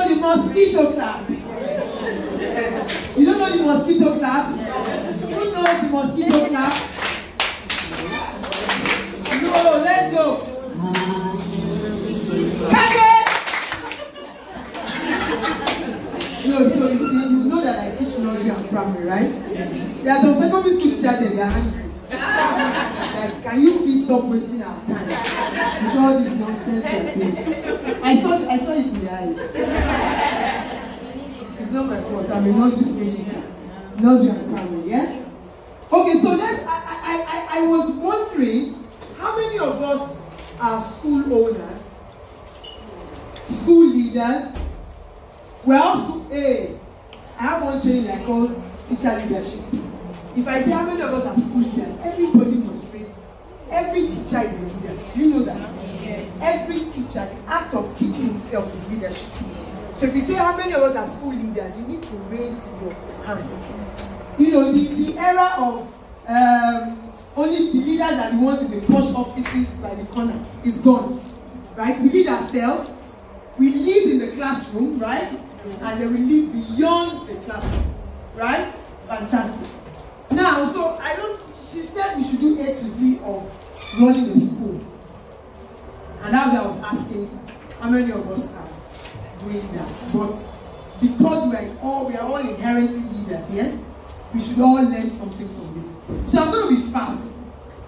the mosquito clap? You don't know the mosquito clap? Who knows the mosquito clap? No, let's go. No, so you know that I teach nursery and primary, right? There are some secondary school teachers that they are angry. Like, can you please stop wasting our time with all this nonsense you're doing? I saw it in the eyes. It's not my fault. I'm a nursery school teacher. Nursery and primary, yeah? Okay, so I was wondering, how many of us are school owners, school leaders? Well, hey, I have one training I call teacher leadership. If I say how many of us are school leaders, everybody must raise. Every teacher is a leader. Do you know that? Yes. Every teacher, the act of teaching itself is leadership. So if you say how many of us are school leaders, you need to raise your hand. You know, the era of only the leaders are the ones in the post offices by the corner is gone. Right? We lead ourselves. We lead in the classroom, right? And then we lead beyond the classroom. Right? Fantastic. Now, so she said we should do A to Z of running a school. And that's why I was asking how many of us are doing that. But because we are all inherently leaders, yes? We should all learn something from this. So I'm going to be fast.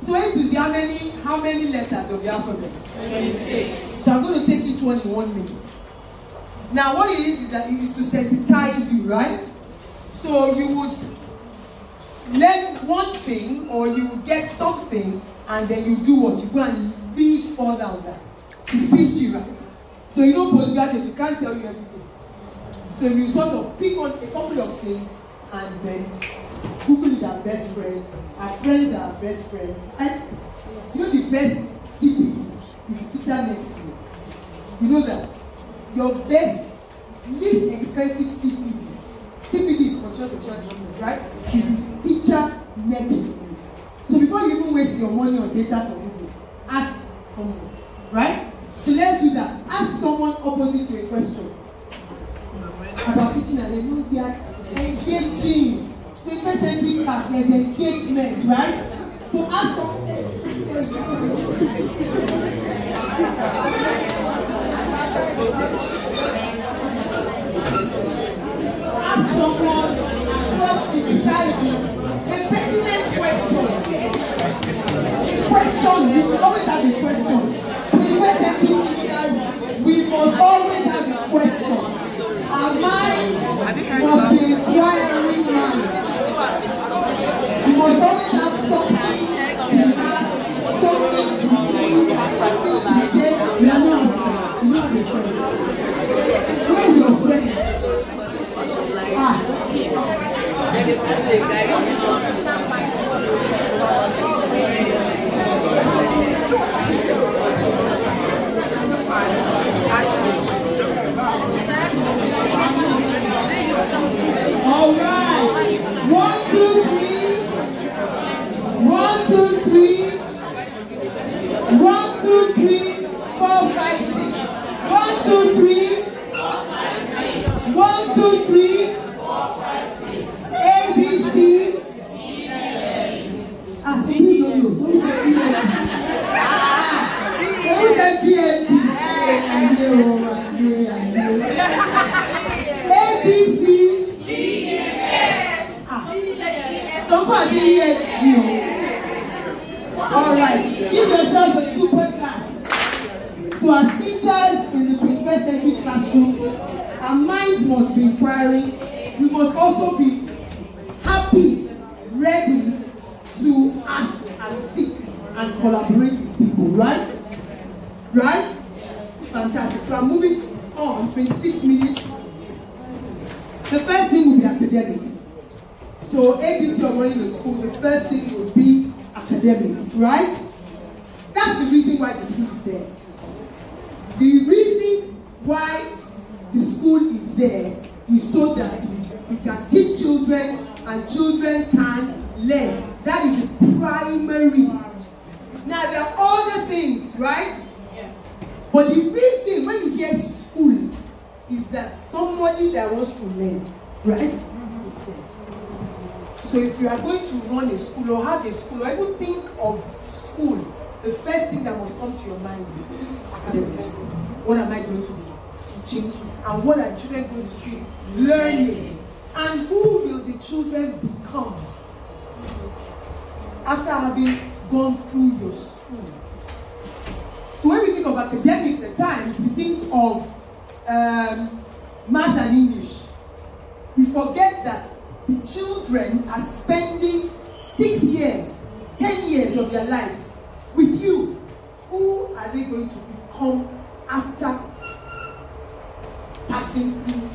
So A to Z, how many letters of the alphabet? 26. So I'm going to take each one in 1 minute. Now what it is that it is to sensitize you, right? So you would learn one thing, or you would get something, and then you do what? You go and read further on that. It's PG, right? So you know postgraduate, you can't tell you everything. So you sort of pick on a couple of things, and then Google is our best friend, our friends are our best friends. And you know the best CPD is the teacher next to you. You know that? Your best, least expensive CPD is for church of church, right? It is teacher next to you. So before you even waste your money on data for Google, ask someone, right? So let's do that. Ask someone opposite to a question about teaching, and they know they are engaging. 21st century class, there's engagement, right? So ask someone. Ask someone what's beside you. A pertinent question. A question, you should always have a question. 21st century teachers, we must always have a question. Our mind must be inquiring mind. We must always have something to ask, something to do, something to get. We are not the friend. Where's your friend? All right. 1, 2, 3. 1, 2, 3. 1, 2, 3. 4, 5, 6. 1, 2, 3. 1, 2, 3. 4, 5, 6. A, B, C. You don't know. Who said GMT? A, B, C. G, F. Somebody here. All right. Give yourself a super class. So as teachers in the 21st century classroom, our minds must be inquiring. We must also be happy, ready to ask and seek and collaborate with people, right? Right? Fantastic. So I'm moving on, 26 minutes. The first thing will be academics. So ABC of running the school, the first thing will be academics, right? That's the reason why the school is there. The reason why the school is there is so that we can teach children and children can learn. That is the primary. Now there are other things, right? Yeah. But the reason when you hear school is that some somebody that wants to learn, right? So if you are going to run a school or have a school or even think of school, the first thing that must come to your mind is academics. What am I going to be teaching? And what are children going to be learning? And who will the children become after having gone through your school? So when we think of academics at times, we think of math and English. We forget that the children are spending 6 years, 10 years of their lives with you. Who are they going to become after passing through?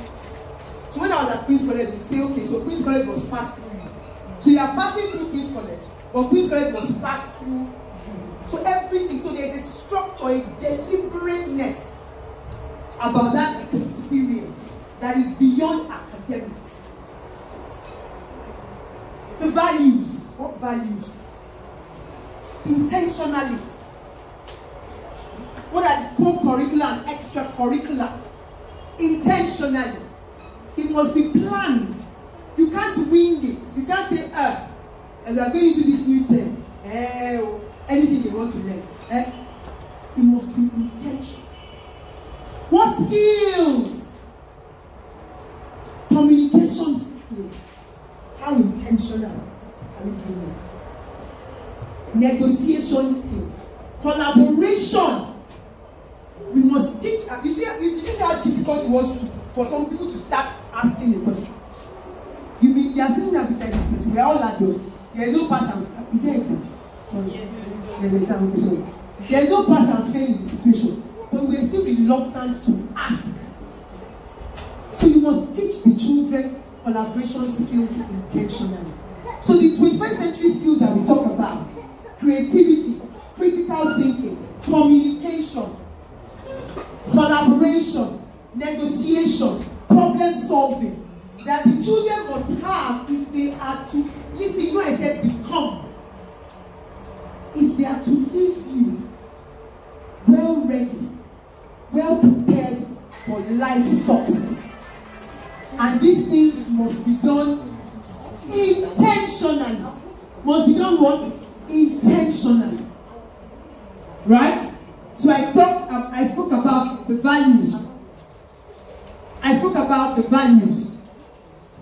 So when I was at Queen's College, we say, okay, so Queen's College was passed through you. So you are passing through Queen's College, but Queen's College was passed through you. So everything, so there's a structure, a deliberateness about that experience that is beyond academics. The values. What values? Intentionally. What are the co-curricular and extracurricular? Intentionally. It must be planned. You can't wing it. You can't say, as we are going into this new term, anything they want to learn. It must be intentional. What skills? Communication skills. How intentional are we doing it? Negotiation skills. Collaboration. We must teach. You see, did you see how difficult it was for some people to start asking a question? You are sitting there beside this person. We are all adults. There is no pass and fail. Is there exam? Sorry. There is exam. Okay, sorry. There is no pass and fail in the situation. But we are still reluctant to ask. So you must teach the children collaboration skills intentionally. So the 21st century skills that we talk about, creativity, critical thinking, communication, collaboration, negotiation, problem solving, that the children must have if they are to, listen, you know I said become. If they are to leave you well ready, well prepared for life success. And these things must be done intentionally. Must be done what? Intentionally. Right? So I spoke about the values. I spoke about the values.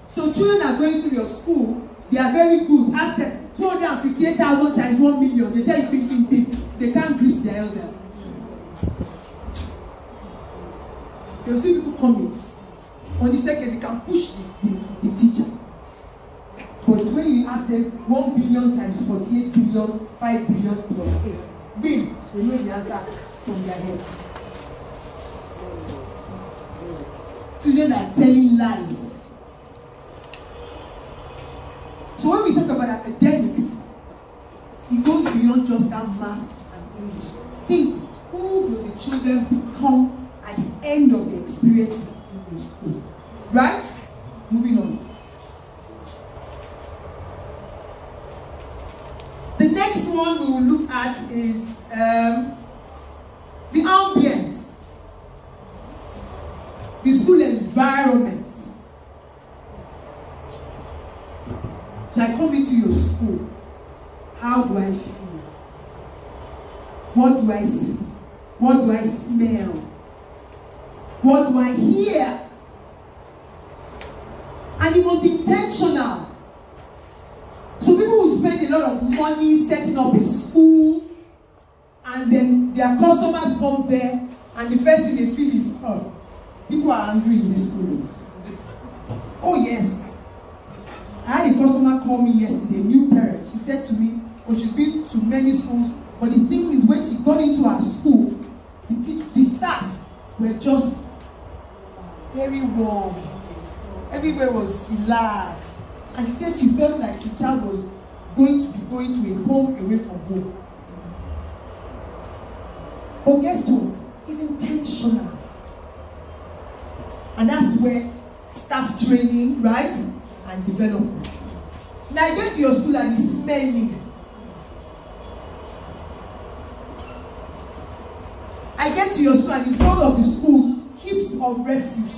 So children are going through your school, they are very good. Ask them 258,000 times 1 million. They tell you think. They can't greet their elders. You'll see people coming. On the staircase, you can push the teacher. But when you ask them 1 billion times 48 billion, 5 billion plus 8, then they know the answer from their head. Children are telling lies. So when we talk about academics, it goes beyond just that math and English. Think, who will the children become at the end of the experience in the school? Right? Moving on. The next one we will look at is the ambience, the school environment. So I come into your school. How do I feel? What do I see? What do I smell? What do I hear? And it must be intentional. So people will spend a lot of money setting up a school, and then their customers come there, and the first thing they feel is, oh, people are angry in this school. Oh yes. I had a customer call me yesterday, a new parent. She said to me, oh, she's been to many schools, but the thing is, when she got into her school, the staff were just very warm. Everywhere was relaxed. And she said she felt like the child was going to be going to a home away from home. But guess what? It's intentional. And that's where staff training, right? And development. Now I get to your school and it's smelly. I get to your school and in front of the school, heaps of refuse.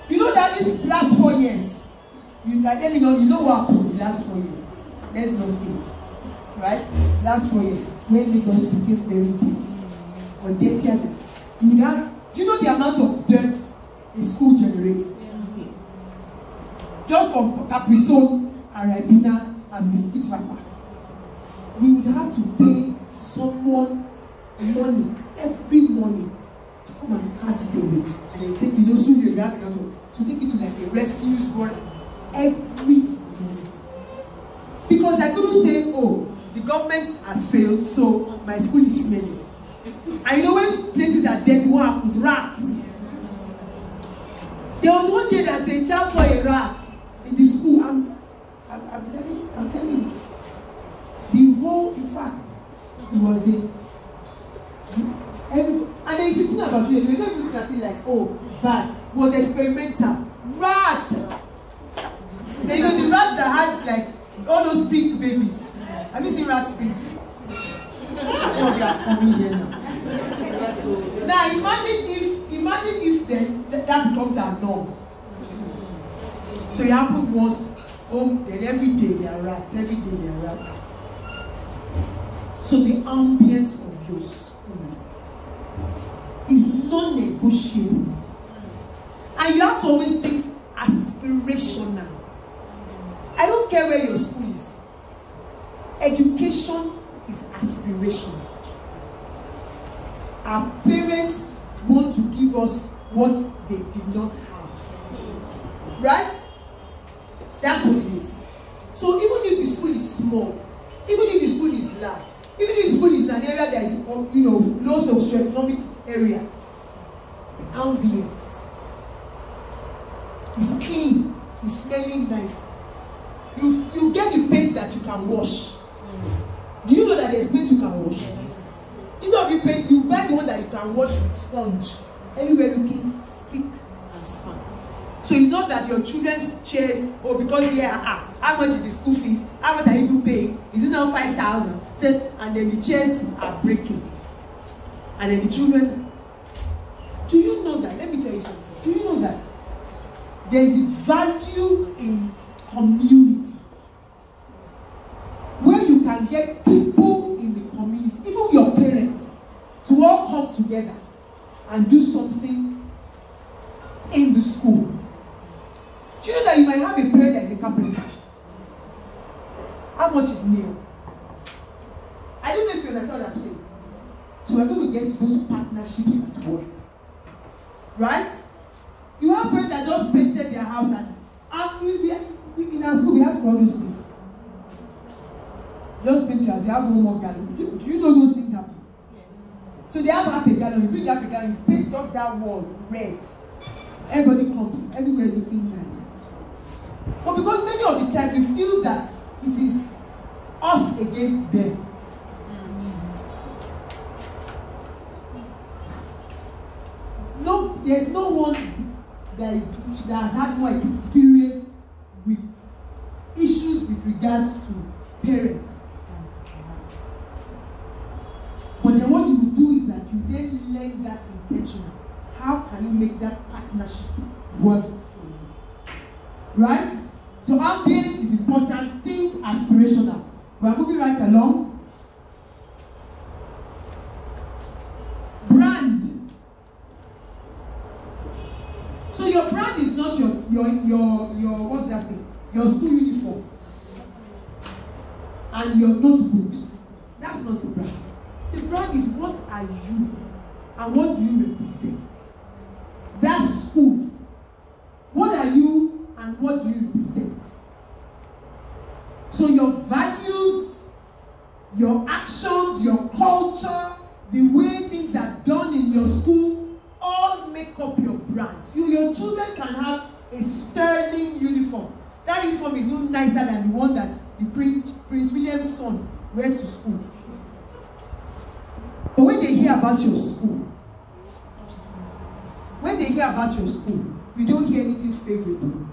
You know that about this last 4 years? You like, let me know. You know what happened in the last 4 years? Let's not say, right? Last 4 years, when Lagos became very dirty or dirtier than you would have. Do you know the amount of dirt a school generates? Just from Caprisone and Ribena and biscuit wrapper, we would have to pay someone money every morning to come and catch it away, and then take, you know, soon you have enough to take it to like a refuse one every morning. Because I couldn't say, oh, the government has failed, so my school is smelly. And you know, when places are dirty, what happens? Rats. There was one day that a child saw a rat in the school. I'm telling you. The whole, in fact, it was and then you think about it, you don't look at it like, oh, that was experimental. Rat! Then, you know, the rats that had like all those pink babies. Have you seen rats pink? Oh, they are for me here now. Now imagine if then that becomes our norm. So it happened once, then every day they are rats, every day they are rats. So the ambience of your school is non-negotiable. And you have to always think aspirational. I don't care where your school is. Education is aspirational. Our parents want to give us what they did not have. Right? That's what it is. So even if the school is small, even if the school is large, even if the school is in an area that is, you know, low socioeconomic area, ambience is clean, is smelling nice. You get the paint that you can wash. Do you know that there's paint you can wash? Instead of the paint, you buy the one that you can wash with sponge. Everywhere looking spick and span. So it's not that your children's chairs, or because how much is the school fees? How much are you paying? Is it now 5,000? And then the chairs are breaking. And then the children. Do you know that? Let me tell you something. Do you know that there is a value in community? Where you can get people in the community, even your parents, to all come together and do something in the school. Do you know that you might have a parent that is a carpenter? How much is meal? I don't know if you understand what I'm saying. So we're going to get those partnerships at work. Right? You have parents that just painted their house, and in our school we ask for all those things. Just paint your house, you have no more gallery. Do you know those things happen? Yeah. So they have half a gallon, you bring half a gallon, you paint just that wall red. Everybody comes, everywhere looking nice. But because many of the time we feel that it is us against them. No, there's no one that has had more experience with issues with regards to parents. But then what you will do is that you then learn that intentional. How can you make that partnership work for you? Right? So ambience is important. Think aspirational. We are moving right along. Brand. So your brand is not your what's that thing? Your school uniform and your notebooks. That's not the brand. The brand is what are you and what do you represent. That's school. What are you and what do you represent? So your values, your actions, your culture, the way things are done in your school, all make up your brand. Your children can have a sterling uniform. That uniform is no nicer than the one that the Prince William's son went to school. But when they hear about your school, we don't hear anything favorable.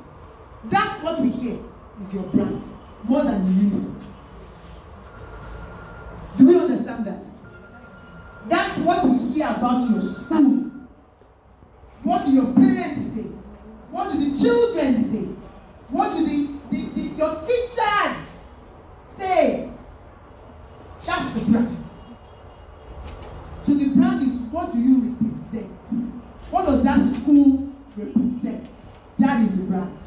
That's what we hear is your brand, more than the uniform. Do we understand that? That's what we hear about your school. What do your parents say? What do the children say? What do your teachers say? That's the brand. So the brand is, what do you represent? What does that school represent? That is the brand.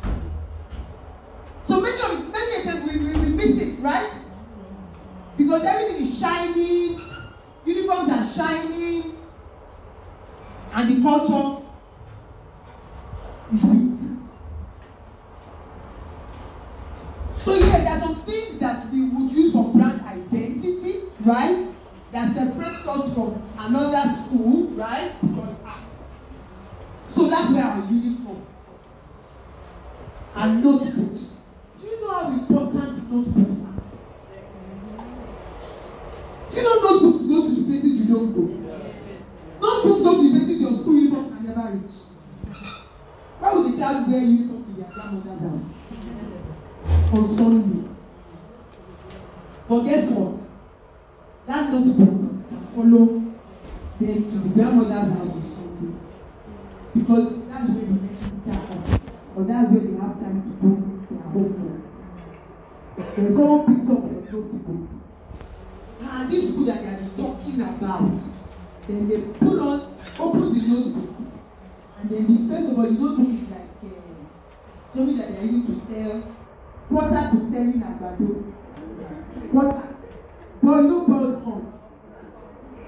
So many times we miss it, right? Because everything is shining, uniforms are shining, and the culture is weak. So yes, there are some things that we would use for brand identity, right? That separates us from another school, right? Because so that's where our uniform and notebooks. Do you know how important notebooks are? Do you know notebooks go to the places you don't go? Notebooks go to the places your school uniform can never reach. Why would the child wear uniform to their grandmother's house on Sunday? But guess what? That notebook can follow them to the grandmother's house on Sunday. Because that's where you let them off. Or that's where they have time to do their homework. They go pick up their notebook. And this school that they are talking about, then they open the notebook. And then first of all, the notebook is like something that they are using to sell water to selling àgbàdo. Water. But you don't boil corn.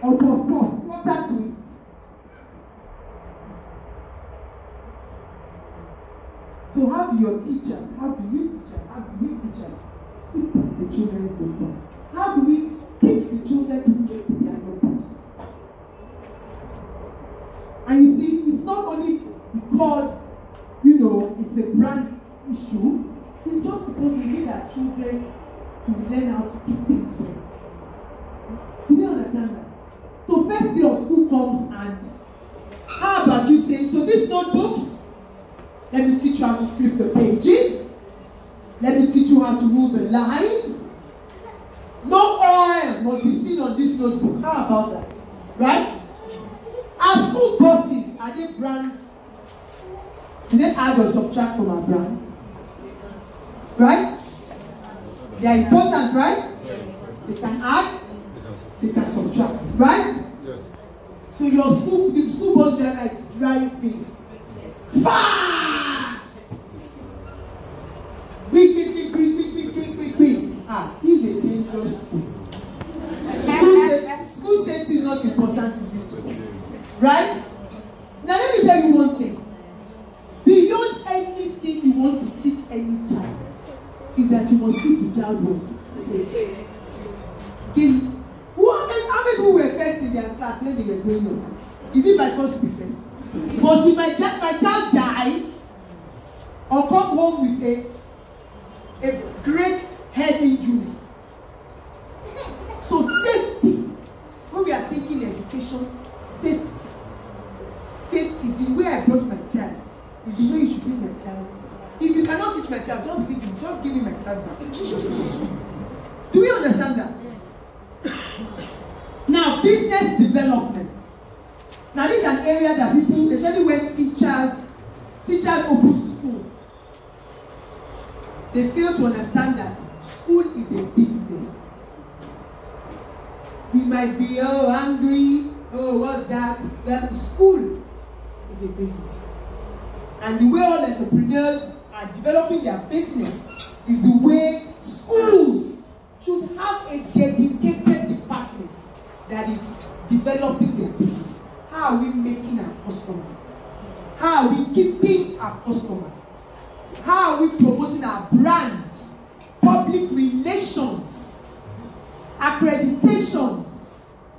Or water to it. So how do your teachers, how do we teach the children's notebook? How do we teach the children to keep their notebooks? And you see, it's not only because, it's a brand issue, it's just because we need our children to learn how to keep things well. Do you understand that? So first day of school comes and how about you say, so these notebooks, let me teach you how to flip the pages. Let me teach you how to rule the lines. No oil must be seen on this notebook. How about that? Right? Our school buses, are they brand? Do they add or subtract from our brand? Right? They are important, right? Yes. They can add, they can subtract, right? Yes. So your the school bus driver is driving fast. Quick. He's a dangerous school. School safety is not important in this school. Right? Now let me tell you one thing. Beyond anything you want to teach any child is that you must keep the child safe. How many people were first in their class when they were growing up? Is it by force to be first? But if my child die or come home with a great head injury. So safety, when we are thinking education, safety. The way I brought my child is the way you should bring my child. If you cannot teach my child, just leave him. Just give me my child back. Do we understand that? Now, business development. Now, this is an area that people, especially when teachers open school, they fail to understand that school is a business. We might be angry, what's that? That school is a business. And the way all entrepreneurs are developing their business is the way schools should have a dedicated department that is developing their business. How are we making our customers? How are we keeping our customers? How are we promoting our brand? Public relations, accreditations,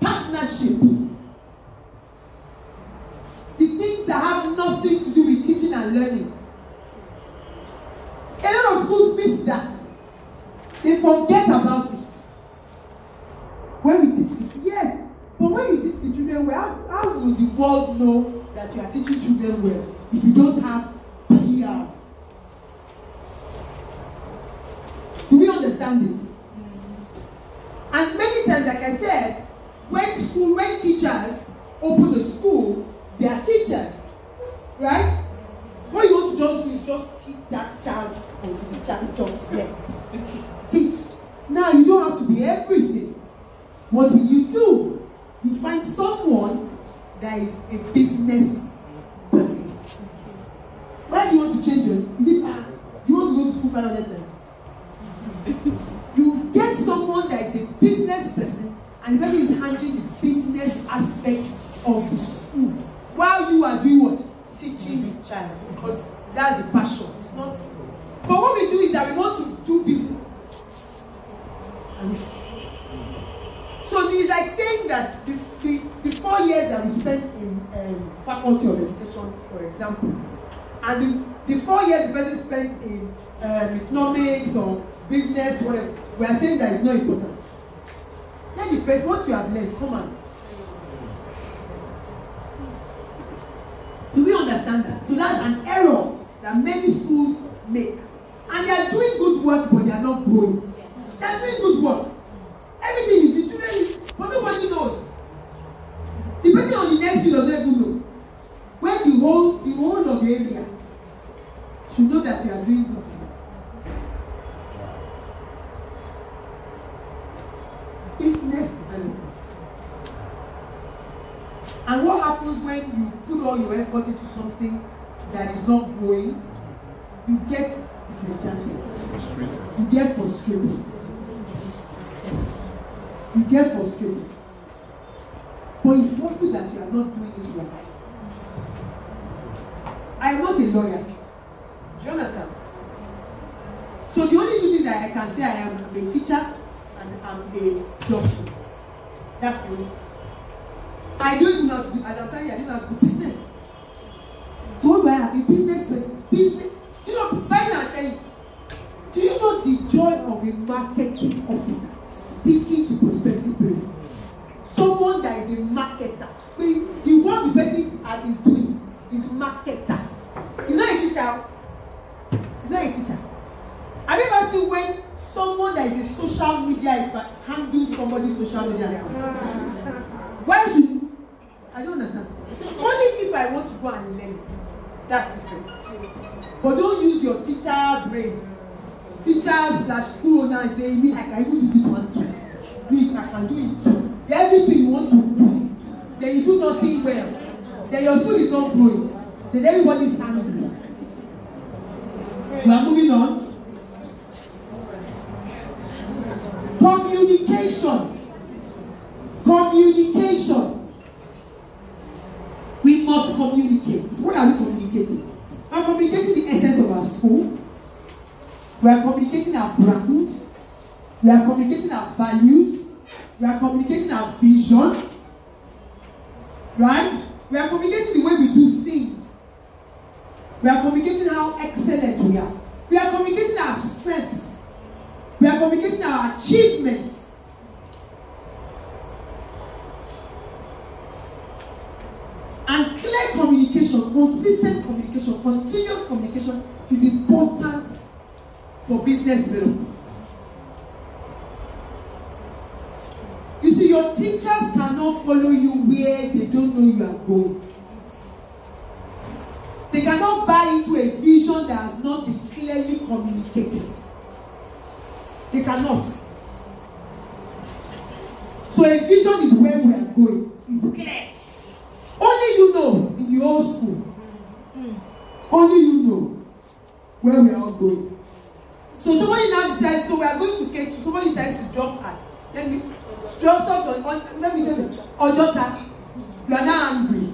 partnerships. The things that have nothing to do with teaching and learning. A lot of schools miss that. They forget about it. When we teach the yes, but when you teach the children well, how will the world know that you are teaching children well if you don't have PR? Do we understand this? And many times, like I said, when teachers open a school, they are teachers, right? What you want to just just teach that child until the child just gets. Teach. Now you don't have to be everything. What will you do? You find someone that is a business person. Why do you want to change yours? You want to go to school 500 times? You get someone that is a business person, and the person is handling the business aspect of the school while you are doing what? Teaching the child, because that's the passion. It's not. But what we do is that we want to do business. So it's like saying that the 4 years that we spent in faculty of education, for example, and the 4 years the person spent in economics or business, whatever, we are saying that it's not important. Let the person, what you have learned, come on. Do we understand that? So that's an error that many schools make. And they are doing good work, but they are not growing. They are doing good work. Everything is the children, but nobody knows. The person on the next field doesn't even know. When the whole of the area should know that you are doing good. Business development. And what happens when you put all your effort into something that is not growing? You get disenchanted. You get frustrated. You get frustrated. But it's possible that you are not doing it right. I am not a lawyer. Do you understand? So the only two things that I can say I am a teacher and I'm a doctor. That's the only. I don't even know how to do, as I'm saying, I don't know how to do business. So what do I have? A business person. Business. You know, by now saying, do you know the joy of a marketing officer speaking to prospective parents? Someone that is a marketer. The what the person is doing is marketer. He's not a teacher. He's not a teacher. Have you ever seen when someone that is a social media expert handles somebody's social media account? Why should I don't understand. Only if I want to go and learn it. That's different. But don't use your teacher brain. Teacher/school owner and say, me, I can even do this one too. Me, I can do it too. Everything you want to do, then you do nothing well. Then your school is not growing. Then everybody is angry. We are moving on. Communication. Communication. We must communicate. What are we communicating? We are communicating the essence of our school. We are communicating our brand. We are communicating our values. We are communicating our vision. Right? We are communicating the way we do things. We are communicating how excellent we are. We are communicating our strengths. We are communicating our achievements. And clear communication, consistent communication, continuous communication is important for business development. You see, your teachers cannot follow you where they don't know you are going. They cannot buy into a vision that has not been clearly communicated. They cannot. So a vision is where we are going. It's clear. Only you know in the old school. Only you know where we are all going. So somebody now decides, so we are going to K2. Somebody decides to jump at. Let me tell you, Ojota, you are now angry.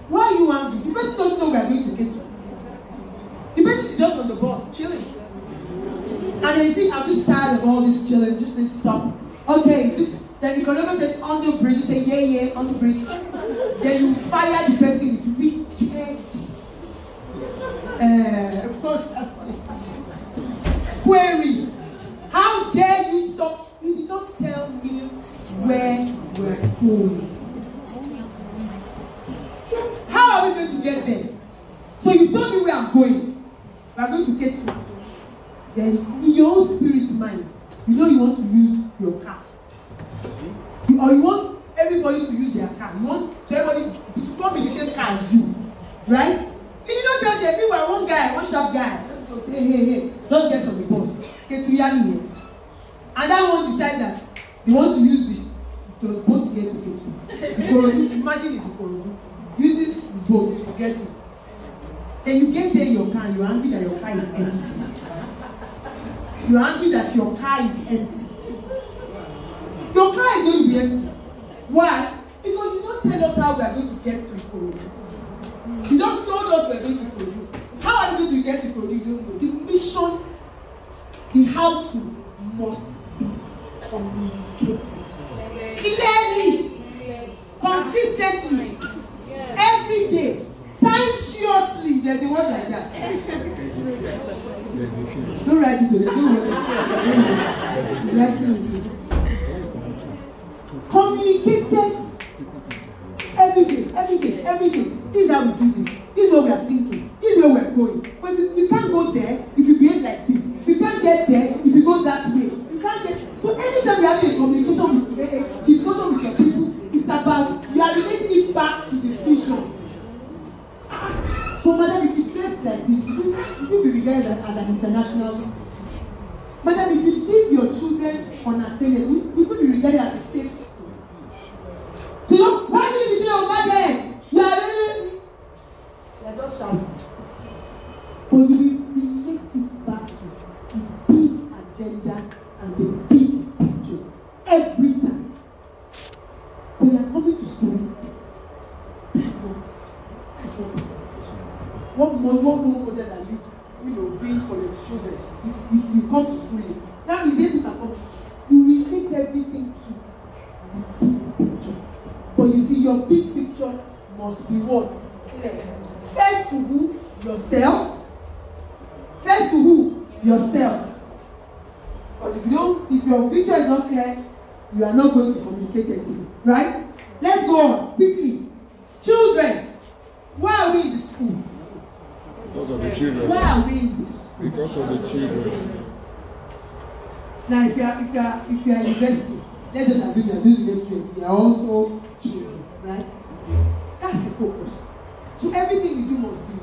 Why are you angry? The person doesn't know we are going to K2. The person is just on the bus, chilling. And then you see, I'm just tired of all this chilling, just need to stop. Okay, then the conductor says, on the bridge, you say, yeah, on the bridge. Then you fire the person with wicked. Of course, query. How dare you stop? You did not tell me where we're going. How are we going to get there? So you told me where I'm going. We are going to get to. Then in your own spirit mind, you know you want to use your car. Or you want everybody to use their car. You want everybody to come in the same car as you. Right? You did not tell there. Meanwhile, one sharp guy, just say, hey, don't get on the bus. Get to Yami here. And that one decides that they want to use those boats to get to Ikorodu. Imagine it's Ikorodu. Uses boats to get to. Then you get there in your car and you're angry that your car is empty. You're angry that your car is empty. Your car is going to be empty. Why? Because you don't tell us how we are going to get to Ikorodu. You just told us we are going to Ikorodu. How are we going to get to Ikorodu? You don't know. The mission, the how to must be communicated. Clearly, consistently, every day, timeously. There's a word like that. Don't write it today. Don't write it. Communicated every day. This is how we do this. This is what we are thinking. This is where we are going. But we can't go there if you behave like this. We can't get there if you go that way. You can't get. So anytime you have a communication with discussion with your people, it's about you are relating it back to the vision. So, madam, if you dress like this, you be regarded as an international school. Madam, if you leave your children unattended, we could be regarded as a safe school. So, you know, why do you leave your children unattended? You are just shouting. But you will relate it back to the big agenda and the big picture every time. When you are coming to school, that's not. One more model that you bring for your children if you come to school late. Now is this what come. You relate everything to the big picture. But you see, your big picture must be what? First to who? Yourself. First to who? Yourself. Because if your picture is not clear, you are not going to communicate anything. Right? Let's go on quickly. Children, why are we in the school? Because of the children. Why are we in this? Because of the children. Now, if you are university, let's just assume you are doing university, you are also children, right? That's the focus. So everything you do must be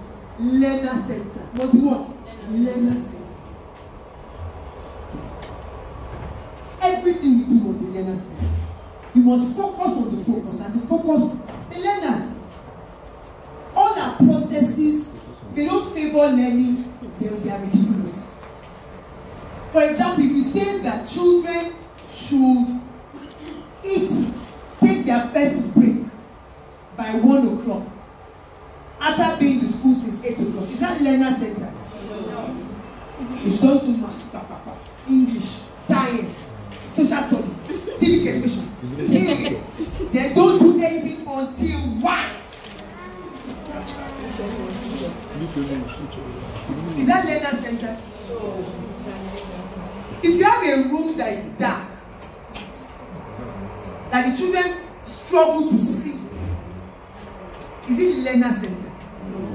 learner center. Must be what? Learner center. Everything you do must be learner center. You must focus on the focus, and the focus, the learners. All our processes, they don't favor learning, they are ridiculous. For example, if you say that children should take their first break by 1 o'clock after being in the school since 8 o'clock, is that learner centered? No. It's just do math, English, science, social studies, civic education. They don't do anything until 1. Is that learner center? If you have a room that is dark, that the children struggle to see, is it learner center?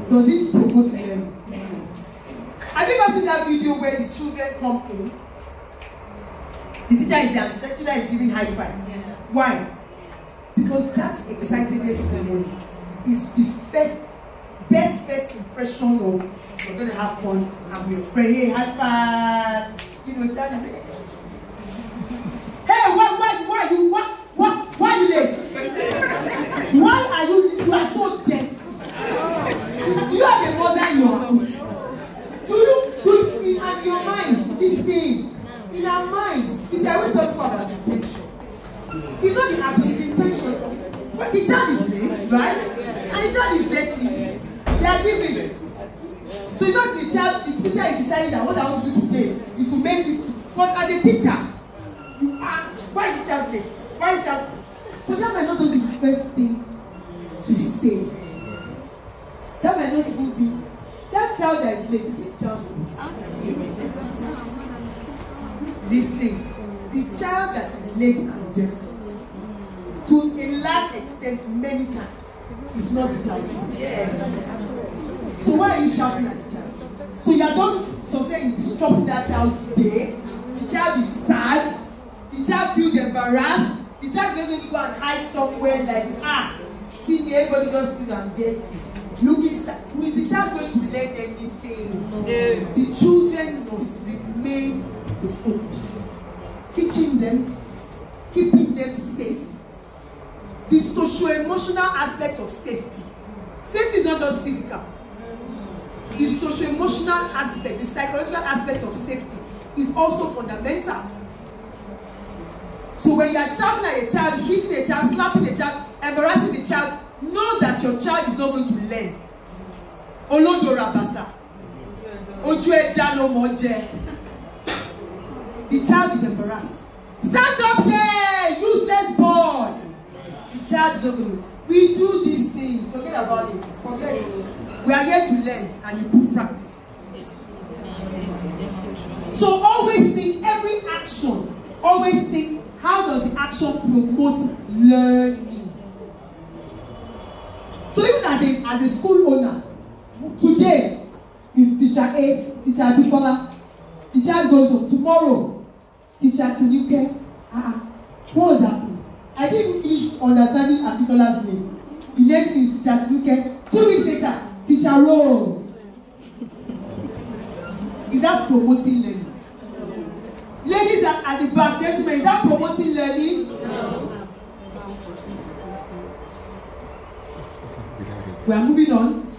Does it promote learning? Have you ever seen that video where the children come in? The teacher is there, the teacher is giving high five. Why? Because that excitedness in the morning is the best first impression of we're going to have fun and we're afraid. Hey, high five. You know, child is like, hey, why are you late? Why are you are so dense? Do you have a mother in your house? Do in your mind this thing? In our minds, you say, I always talk about intention. It's not the action, it's the intention. But the child is late, right? And the child is dirty. They are giving. So you know the teacher is deciding that what I want to do today is to make this. But as a teacher, you are, why is the child late? Why is the child? But that might not be the first thing to say. That might not even be. That child that is late is a child. Listen, the child that is late and rejected, to a large extent, many times, is not the child's fault. So why are you shouting at the child? So you are not saying disrupting that child's day. The child is sad. The child feels embarrassed. The child is going to go and hide somewhere like, see me, everybody just sees I'm dirty. Looking sad. Who is the child going to learn thing. The children must remain the focus. Teaching them, keeping them safe. The socio-emotional aspect of safety. Safety is not just physical. The socio-emotional aspect, the psychological aspect of safety is also fundamental. So when you are shouting at a child, hitting a child, slapping a child, embarrassing the child, know that your child is not going to learn. Olodo rabata. Oju eja no moje. The child is embarrassed. Stand up there, useless boy. The child is not going to. We do these things. Forget about it. Forget it. We are here to learn and improve practice. So always think every action. Always think, how does the action promote learning? So even as a school owner, today is teacher A, teacher Bifola. The child goes home. Tomorrow, teacher Tinuke. What was happening? I didn't even finish understanding Abisola's name. The next thing is teacher Tinuke. 2 weeks later, teacher Rose. Is that promoting learning? Ladies at the back, gentlemen, is that promoting learning? No. We are moving on.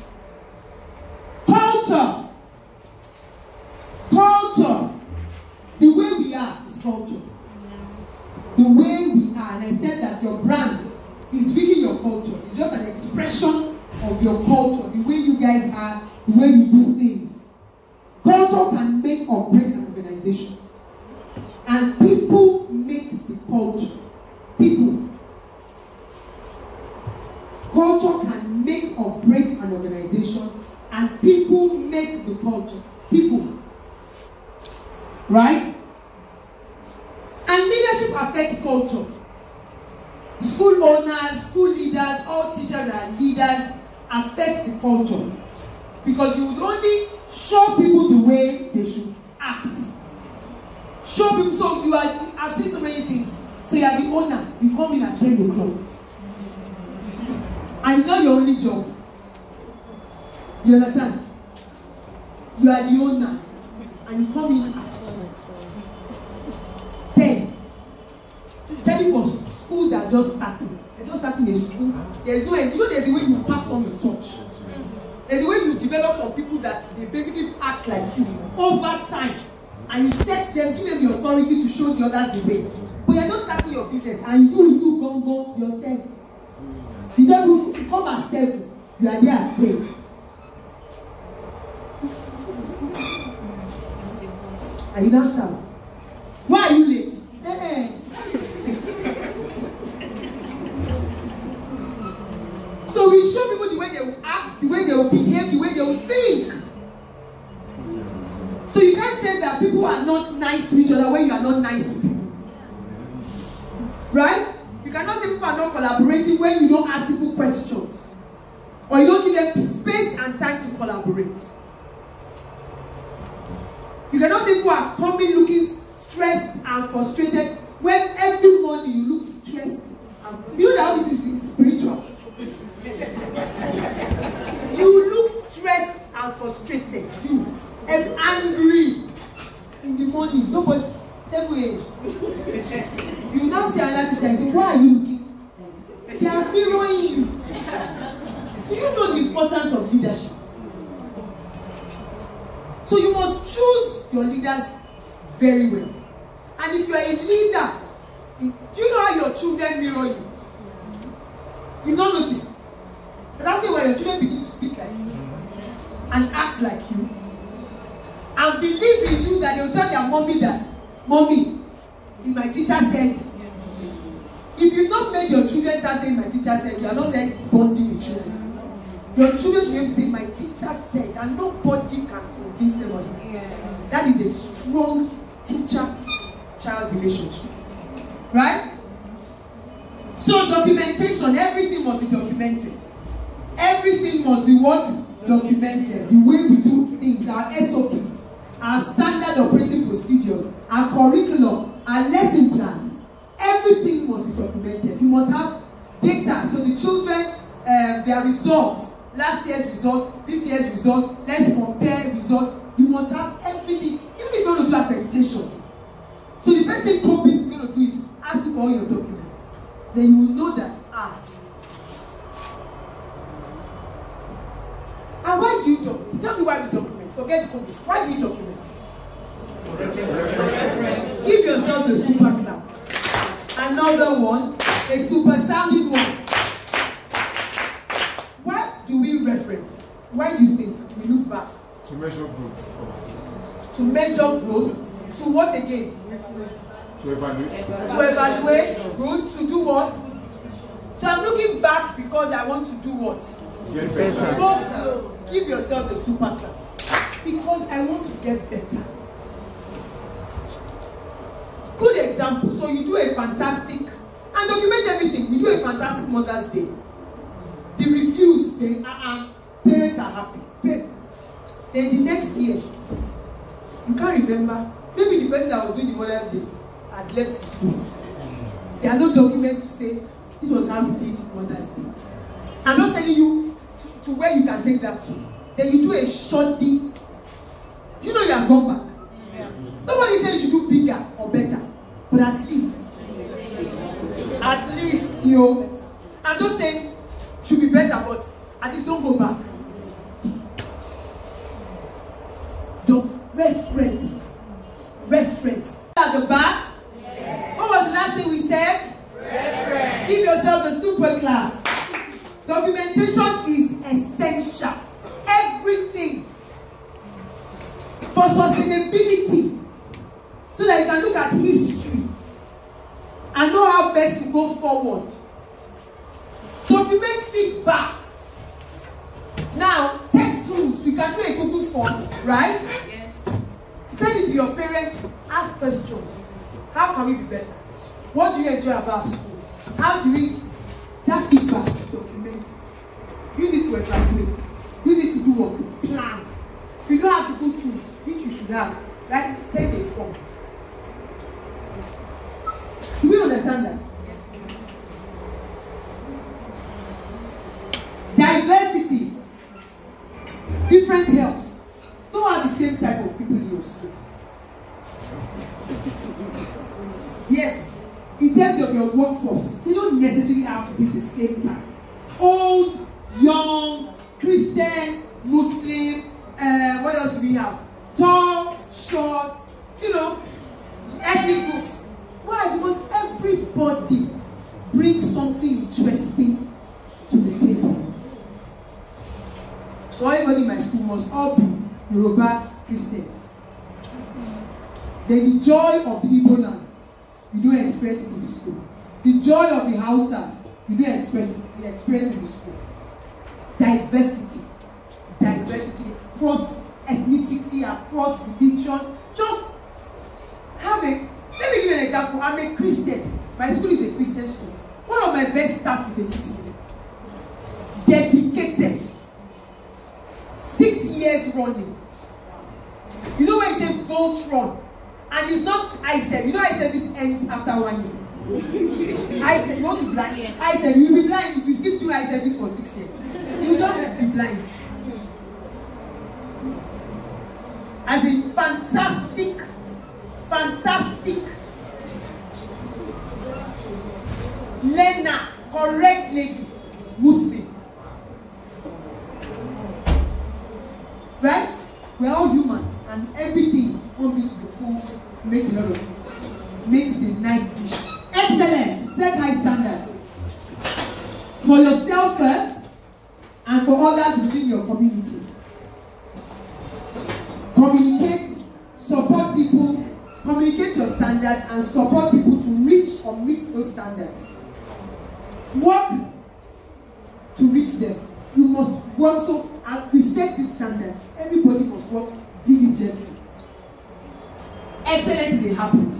Culture. Culture. The way we are is culture. The way we are, and I said that your brand is really your culture. It's just an expression of your culture, the way you guys are, the way you do things. Culture can make or break an organization. And people make the culture. People. Culture can make or break an organization, and people make the culture. People. Right? And leadership affects culture. School owners, school leaders, all teachers and leaders affect the culture. Because you would only show people the way they should act. Show people, so you are, I've seen so many things. So you are the owner, you come in at 10 o'clock. And it's not your only job. You understand? You are the owner, and you come in at 10. Especially for schools that are just starting. They're just starting a school. There's no, you know, there's a way you pass on the torch. There's a way you develop some people that they basically act like you over time. And you set them, give them the authority to show the others the way. But you're just starting your business and you go yourself. You don't come at 7, you are there at 10. And you now shout, why are you late? So we show people the way they will act, the way they will behave, the way they will think. So you can't say that people are not nice to each other when you are not nice to people. Right? You cannot say people are not collaborating when you don't ask people questions. Or you don't give them space and time to collaborate. You cannot say people are coming looking stressed and frustrated when every morning you look stressed. You know that all this is spiritual. You look stressed and frustrated. You and angry in the morning. Nobody, 7 a.m. You now see another teacher and say, why are you looking? They are mirroring you. So you know the importance of leadership. So you must choose your leaders very well. And if you are a leader, do you know how your children mirror you? You don't notice. But after a while, your children begin to speak like you and act like you. And believe in you that they will tell their mommy that, mommy, if my teacher said, if you don't make your children start saying my teacher said, you are not then bonding with children. Your children should be able to say my teacher said, and nobody can convince them of it. That is a strong teacher-child relationship. Right? So documentation, everything must be documented. Everything must be what? Documented. The way we do things, our SOPs, our standard operating procedures, our curriculum, our lesson plans, everything must be documented. You must have data so the children, their results, last year's results, this year's results, let's compare results. results, you must have everything, even if you want to do accreditation. So the first thing Promise is going to do is ask you for all your documents. Then you will know that, and why do you document? Tell me why you document. Forget Promise. Why do you document? Reference. Give yourself a super clap. Another one, a super sounding one. Why do we reference? Why do you think we look back? To measure growth. To measure growth. To what again? To evaluate. To evaluate growth. To do what? So I'm looking back because I want to do what? Get better. Both, give yourselves a super clap. Because I want to get better. Good example. So you do a fantastic, and document everything. We do a fantastic Mother's Day. The reviews, parents are happy. Then the next year, you can't remember. Maybe the person that was doing the Mother's Day has left the school. There are no documents to say this was how we did Mother's Day. I'm not telling you to where you can take that to. Then you do a short day. Do you know you have gone back? Yes. Nobody says you should do bigger or better, but at least, you. I'm just saying should be better, but at least don't go back. Don't reference. At the back. Yes. What was the last thing we said? Reference. Give yourself a super clap. Documentation is essential. Everything for sustainability, so that you can look at history and know how best to go forward. Document feedback. Now, tech tools. You can do a Google form, right? Yes. Send it to your parents. Ask questions. How can we be better? What do you enjoy about school? How do we? That feedback, document it. Use it to evaluate. Use it to do what? Plan. If you don't have Google tools, which you should have, right? Send a form. Do we understand that? Diversity. Difference helps. Don't have the same type of people in your school. Yes, in terms of your workforce, they don't necessarily have to be the same type. Old, young, Christian, Muslim, what else do we have? Tall, short, ethnic groups. Why? Because everybody brings something interesting to the table. So everybody in my school must all be Yoruba Christians. Then the joy of the Igbo land, you don't express it in the school. The joy of the Hausas, you don't express it in the school. Diversity across ethnicity, across religion. Just have let me give you an example. I'm a Christian. My school is a Christian school. One of my best staff is a Muslim. Dedicated. 6 years running. You know when I say Voltron, and it's not I said, I said this ends after 1 year. I said, you want to blind? Yes. I said, you'll be blind if you keep doing I said this for 6 years. You just be blind. As a fantastic learner, correct lady, Muslim. Right? We're all human, and everything comes into the pool, makes a lot of food, makes it a nice dish. Excellence, set high standards for yourself first and for others within your community. Communicate, support people, communicate your standards and support people to reach or meet those standards. Work to reach them. You must work, so we set this standard. Everybody must work diligently. Excellence is a habit.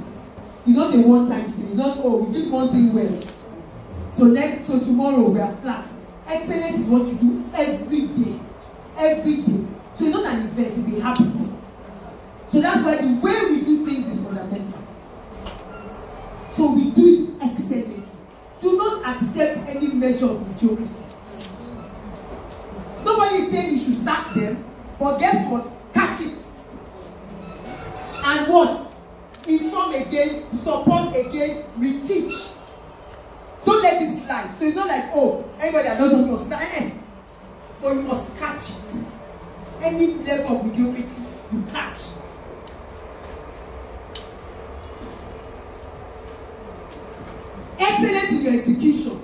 It's not a one-time thing. It's not, we did one thing well. So tomorrow we are flat. Excellence is what you do every day. Every day. So it's not an event, it's a habit. So that's why the way we do things is fundamental. So we do it excellently. Do not accept any measure of mediocrity. Nobody is saying you should sack them, but guess what? Catch it. and what? Inform again, support again, reteach. Don't let it slide. So it's not like, oh, anybody that doesn't know sign, but you must catch it. Any level of mediocrity, you catch. Excellence in your execution.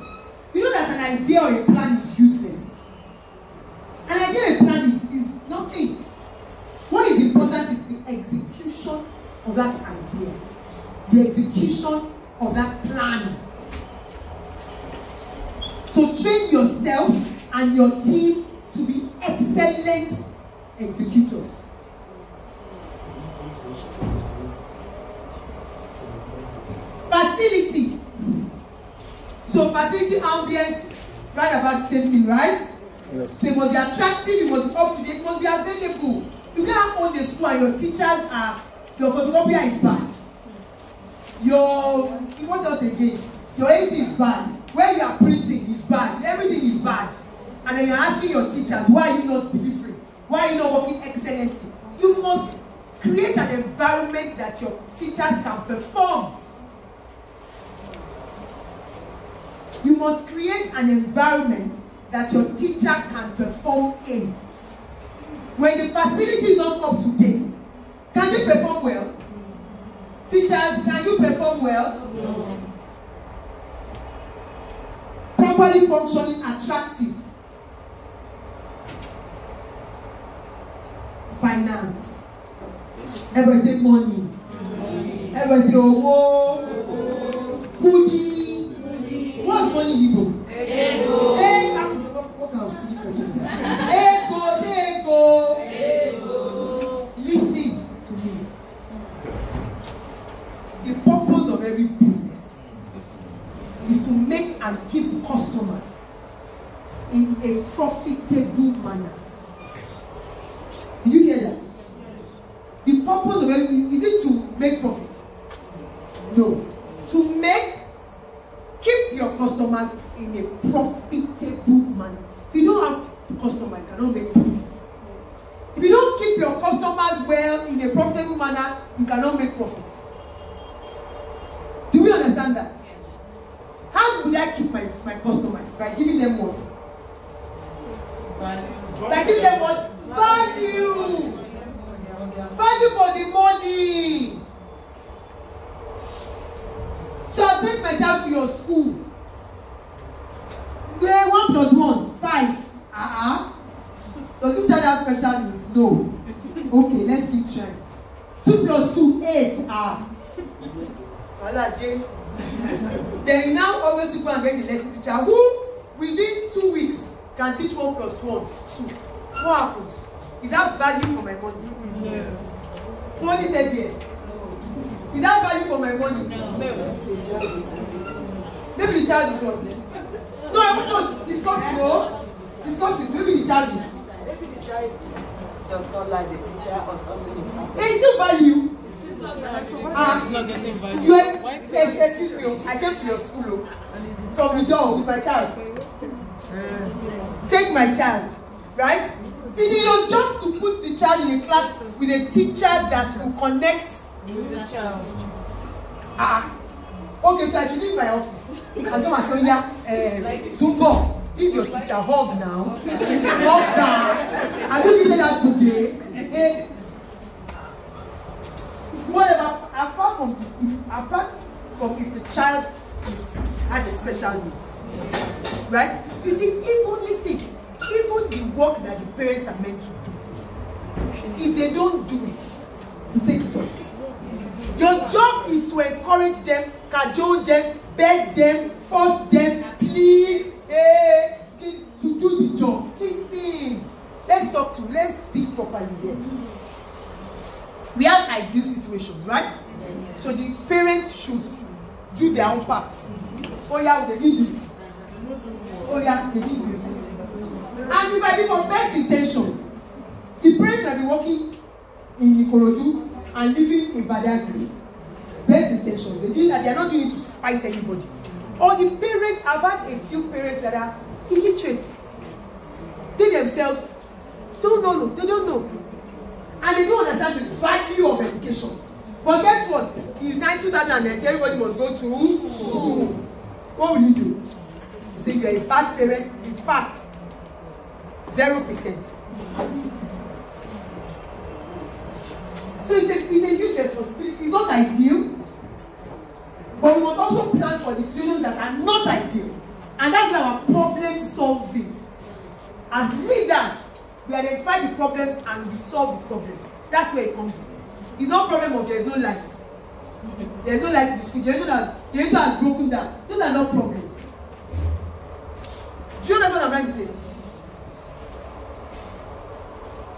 You know that an idea or a plan is useless. An idea or a plan is nothing. What is important is the execution of that idea, the execution of that plan. So train yourself and your team to be excellent executors. Facility. So facility ambience, right about the same thing, right? Yes. So it must be attractive, it must be up to date, it must be available. You can't own the school and your teachers are, your photocopier is bad. What else again? Your AC is bad. Where you are printing is bad. Everything is bad. And then you're asking your teachers, why are you not delivering? Why are you not working excellently? You must create an environment that your teachers can perform. You must create an environment that your teacher can perform in. When the facility is not up to date, can you perform well? Teachers, can you perform well? No. Properly functioning, attractive. Finance. Everybody say money. Everybody say owo. Kudi. What's money in Igbo? Ego. What kind of silly question is that? Ego. Ego. Listen to me. The purpose of every business is to make and keep customers in a profitable manner. Did you hear that? The purpose of every business, is it to make profit? No. To keep your customers in a profitable manner. If you don't have customers, you cannot make profit. If you don't keep your customers well in a profitable manner, you cannot make profit. Do we understand that? How would I keep my customers? By giving them what? By giving them what? Value! Value for the money! So I've sent my child to your school. Where 1 plus 1, 5. Does this child have special needs? No. Okay, let's keep trying. 2 plus 2, 8. Then you now always go and get a lesson teacher who within 2 weeks can teach 1 plus 1, 2. What happens? Is that value for my money? Yes. Somebody said yes. Is that value for my money? No. Maybe the child is what? No, discuss it. Maybe the child is. Maybe the child does not like the teacher or something is happening. There is still value. Excuse me, I came to your school from the door with my child. Take my child, right? It is your job to put the child in a class with a teacher that will connect with the child. Okay, so I should leave my office. And come and say, yeah, Zumbo, this is your teacher, hug now. Hug down. I don't say that today. Whatever, apart from if the child has a special needs, right? You see, even the work that the parents are meant to do, if they don't do it, you take it off. Your job is to encourage them, cajole them, beg them, force them, plead, to do the job. Listen, let's speak properly here. We have ideal situations, right? So the parents should do their own part. Oh yeah, they didn't do it. Oh yeah, they didn't do it. And it might be for best intentions. The parents might be working in Ikorodu and living in Badagry. Best intentions. They are not doing it to spite anybody. Or the parents, I've had a few parents that are illiterate. They themselves don't know. They don't know. And they don't understand the value of education. But guess what? It's 2010, everybody must go to school. What will you do? You say you're a bad parent. In fact, 0%. So it's a huge responsibility. It's not ideal. But we must also plan for the situations that are not ideal. And that's where our problem solving. As leaders, we identify the problems and we solve the problems. That's where it comes in. It's not a problem of there's no light. There's no light in the school. The generator has broken down. Those are not problems. Do you understand what I'm trying to say?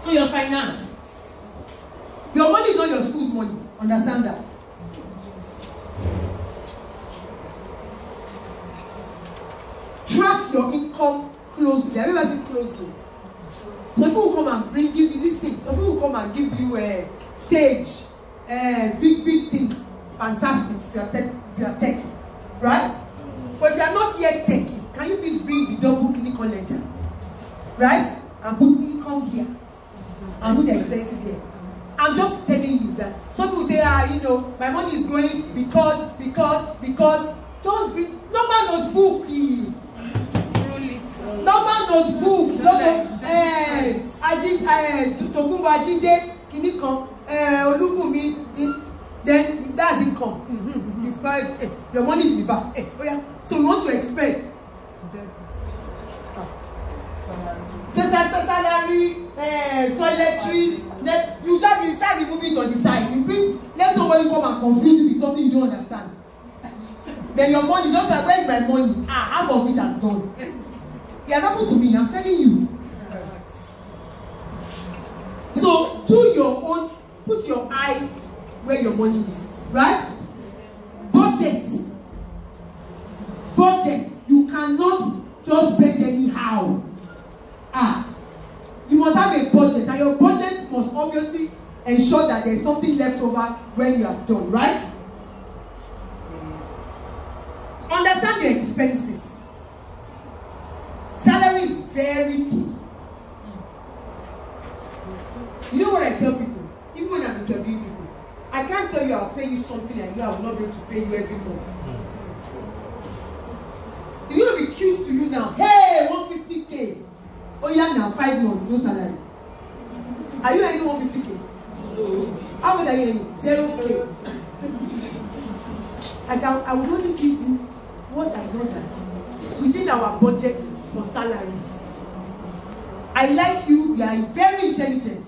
So your finance. Your money is not your school's money. Understand that. Track your income closely. Have you ever seen closely? Some people will come and give you these things. Some people will come and give you sage, big things. Fantastic if you are techie, right? But if you are not yet techie, can you please bring the double clinical ledger, right? And put income here and put the expenses here. I'm just telling you that. Some people say, my money is growing because just bring normal notebook. Normal notebook. Togunbo Ajide, Kinikan, Olubumi, then that's income. Your money is in the back. So we want to expend. Salary, toiletries. You just start removing it on the side. You bring, let somebody come and confuse you with something you don't understand. Then your money, just like, where's my money? Half of it has gone. It has happened to me, I'm telling you. So do your own, put your eye where your money is, right? Budget. You cannot just spend anyhow. You must have a budget, and your budget must obviously ensure that there's something left over when you are done, right? Understand your expenses. Salary is very key. You know what I tell people? Even when I'm interviewing people, I can't tell you I'll pay you something and I will not be able to pay you every month. It's going to be cute to you now. Hey, 150K. Oh yeah, now 5 months, no salary. Are you earning 150K? No. How much are you earning? 0K. I will only give you what I know that within our budget for salaries. I like you are very intelligent,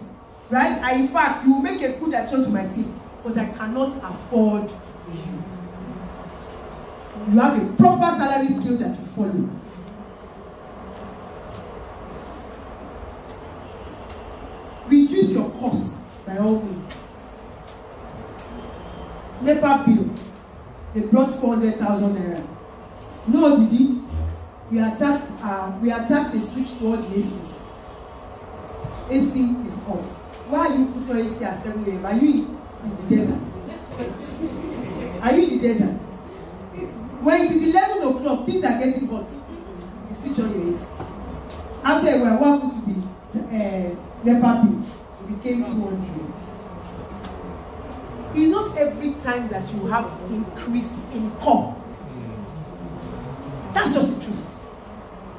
right? In fact, you will make a good addition to my team, but I cannot afford you. You have a proper salary scale that you follow. Reduce your costs by all means. NEPA bill, they brought 400,000 naira. You know what we did? We attached a switch to all the ACs. AC is off. Why are you putting your AC at 7 a.m.? Are you in the desert? Are you in the desert? When it is 11 o'clock, things are getting hot. You switch on your AC. After a while, what happened to the NEPA bill? It became 200. It's not every time that you have increased income. That's just the truth.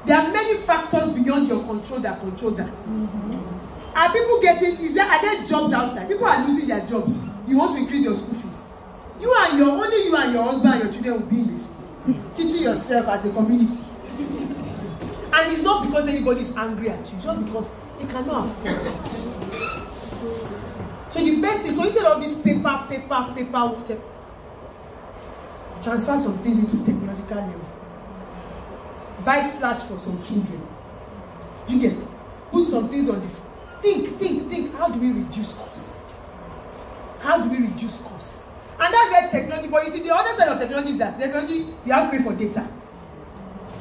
There are many factors beyond your control that control that. Are people getting, are there jobs outside? People are losing their jobs. You want to increase your school fees. Only you and your husband and your children will be in the school. Teaching yourself as a community. And it's not because anybody is angry at you, just because they cannot afford it. So the best is, so instead of this paper, transfer some things into technological level. Buy flash for some children. You get? Put some things on the... Think. How do we reduce costs? And that's where technology... But you see, the other side of technology is that technology, you have to pay for data.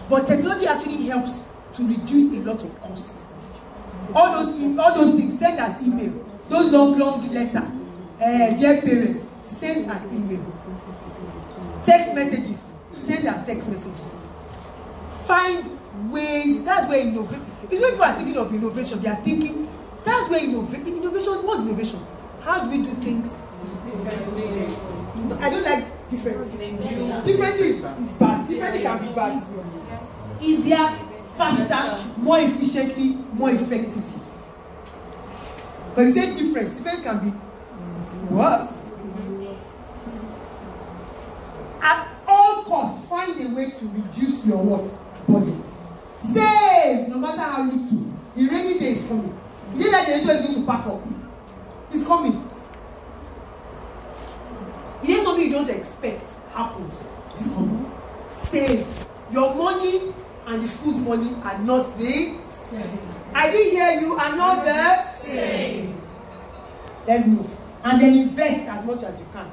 But technology actually helps to reduce a lot of costs. All those things, send as email. Those long letter. Dear parents, send as email. Text messages, send as text messages. Find ways. That's where innovation. It's when people are thinking of innovation, they are thinking. That's where innovation. What's innovation? How do we do things I don't like different. Different is bad. Different can be bad. Easier, faster, more efficiently, more effectively. But you say different can be worse. At all costs, find a way to reduce your what? Budget. Save, no matter how little. The rainy day is coming. You know that the generator is going to pack up. It's coming. It is something you don't expect happens. It's coming. Save. Your money and the school's money are not the same. I didn't hear you, are not the same. Let's move. And then invest as much as you can.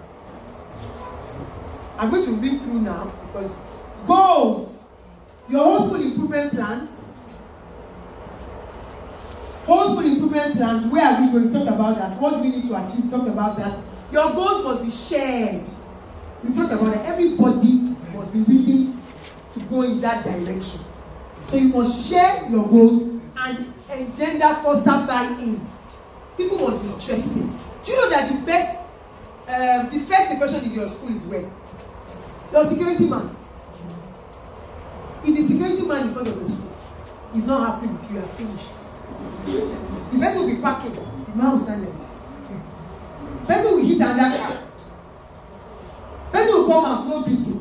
I'm going to read through now because goals. Your whole school improvement plans. Whole school improvement plans. Where are we going to talk about that? What do we need to achieve? Talk about that. Your goals must be shared. We talked about that. Everybody must be willing to go in that direction. So you must share your goals and engender foster buy-in. People must be interested. Do you know that the first impression is your school is where? Your security man. If the security man in front of your school is not happy with you, you are finished. The person will be packing. The man will stand like this. The person will hit another car. The person will come and throw beating.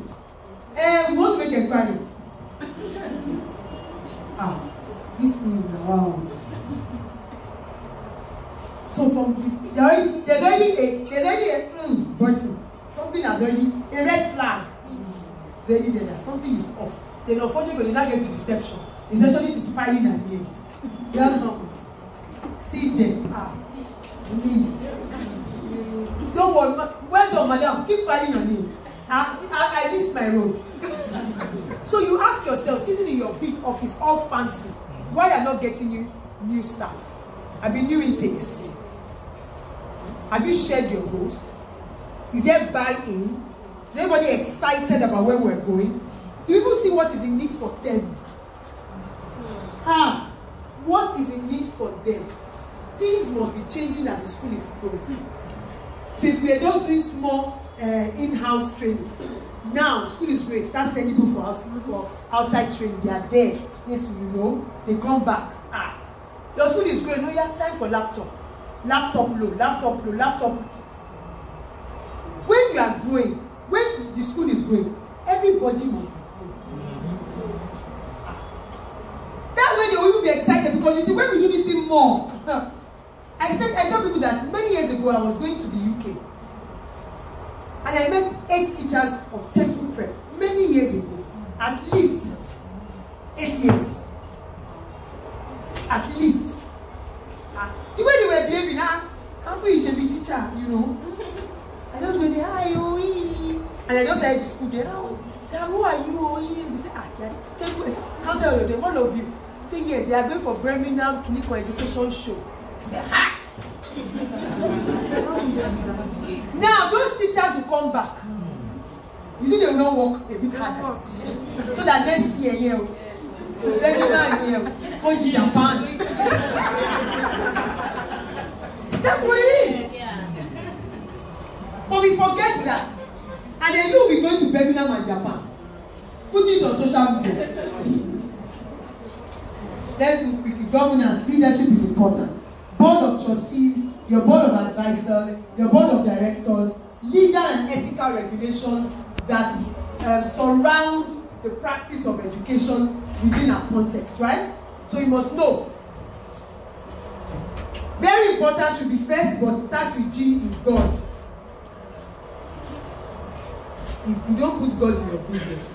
We want to make inquiries. This school is wow. So from there's already a button. Something has already a red flag. It's already there that something is off. Then unfortunately, when they now get to reception, the receptionist is filing her names. They are not. See them. Don't worry. Well done, madam. Keep filing your names. I missed my road. So you ask yourself, sitting in your big office, all fancy, why are you not getting new staff? New intakes. Have you shared your goals? Is there buy-in? Is everybody excited about where we're going? Do people see what is in need for them? What is in need for them? Things must be changing as the school is growing. So if we are just doing small in-house training, now school is great. Start sending people for outside training. They are there. Yes, they come back. Your school is growing. No, you have time for laptop. Laptop low. When you are growing, when the school is growing, everybody must be growing. That's when they will even be excited because you see, when we do this thing more. I tell people that many years ago I was going to the UK and I met 8 teachers of Temple Prep many years ago, at least 8 years. At least. The way they were behaving, how you should be teacher, I just went there, hi, and I just said to school there, who are you? They say, can't tell you, one of you. Say, yes, they are going for Birmingham Clinical Education Show. I said, ha! Now, those teachers will come back. You think they will not work a bit harder? So that next year, go to Japan. That's what it is. But we forget that. And then you will be going to Birmingham and Japan. Put it on social media. Let's move quickly. Governance, leadership is important. Board of trustees, your board of advisors, your board of directors, legal and ethical regulations that surround the practice of education within a context, right? So you must know. Very important should be first, but starts with G is God. If you don't put God in your business,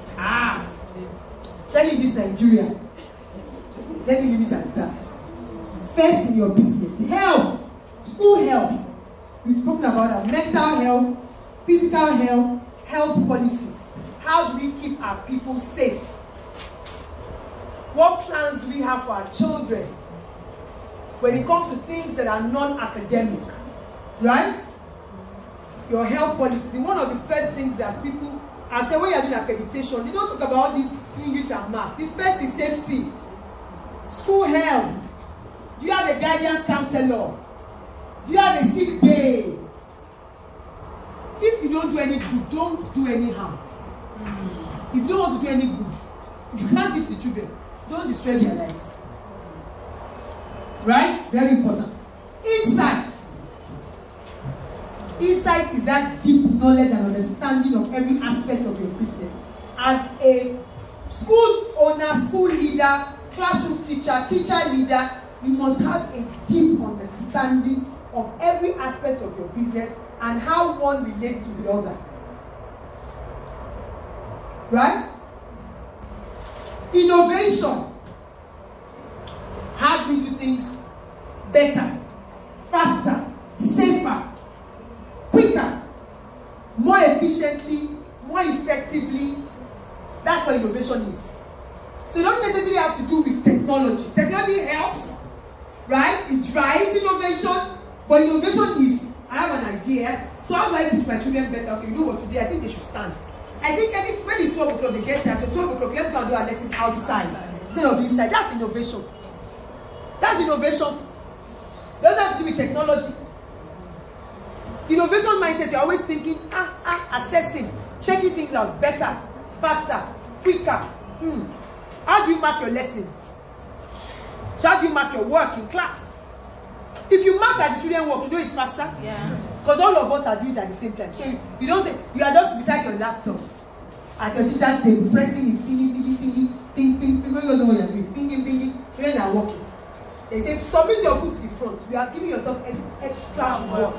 especially in this Nigeria, let me leave it as that. First in your business, health, school health. We've spoken about that. Mental health, physical health, health policies. How do we keep our people safe? What plans do we have for our children when it comes to things that are non-academic? Right? Your health policies. One of the first things that people have said when you're doing accreditation, they don't talk about this English and math. The first is safety. School health. Do you have a guidance counselor? Do you have a sick bay? do any good, don't do any harm. If you don't want to do any good, if you can't teach the children, don't destroy their lives. Right? Very important. Insights. Insight is that deep knowledge and understanding of every aspect of your business. As a school owner, school leader, classroom teacher, teacher leader, you must have a deep understanding of every aspect of your business and how one relates to the other. Right? Innovation. How do you do things better, faster, safer, quicker, more efficiently, more effectively? That's what innovation is. So it doesn't necessarily have to do with technology. Technology helps, right? It drives innovation, but innovation is, I have an idea, so how do I teach my children better? Okay, you know what, today I think they should stand. I think when it's 12 o'clock, they get there, so 12 o'clock, let's go and do our lessons outside instead of inside. That's innovation. That's innovation. It doesn't have to do with technology. Innovation mindset, you're always thinking, assessing, checking things out better, faster, quicker. How do you mark your lessons? So how do you mark your work in class? If you mark as the children work, you know it's faster. Yeah. Because all of us are doing it at the same time. So you don't say, you are just beside your laptop at your teacher's table, pressing it, pinging, pinging, pinging, ping, ping. People don't know what you're doing. Pinging, pinging. Children are working. They say, submit your book to the front. You are giving yourself extra work.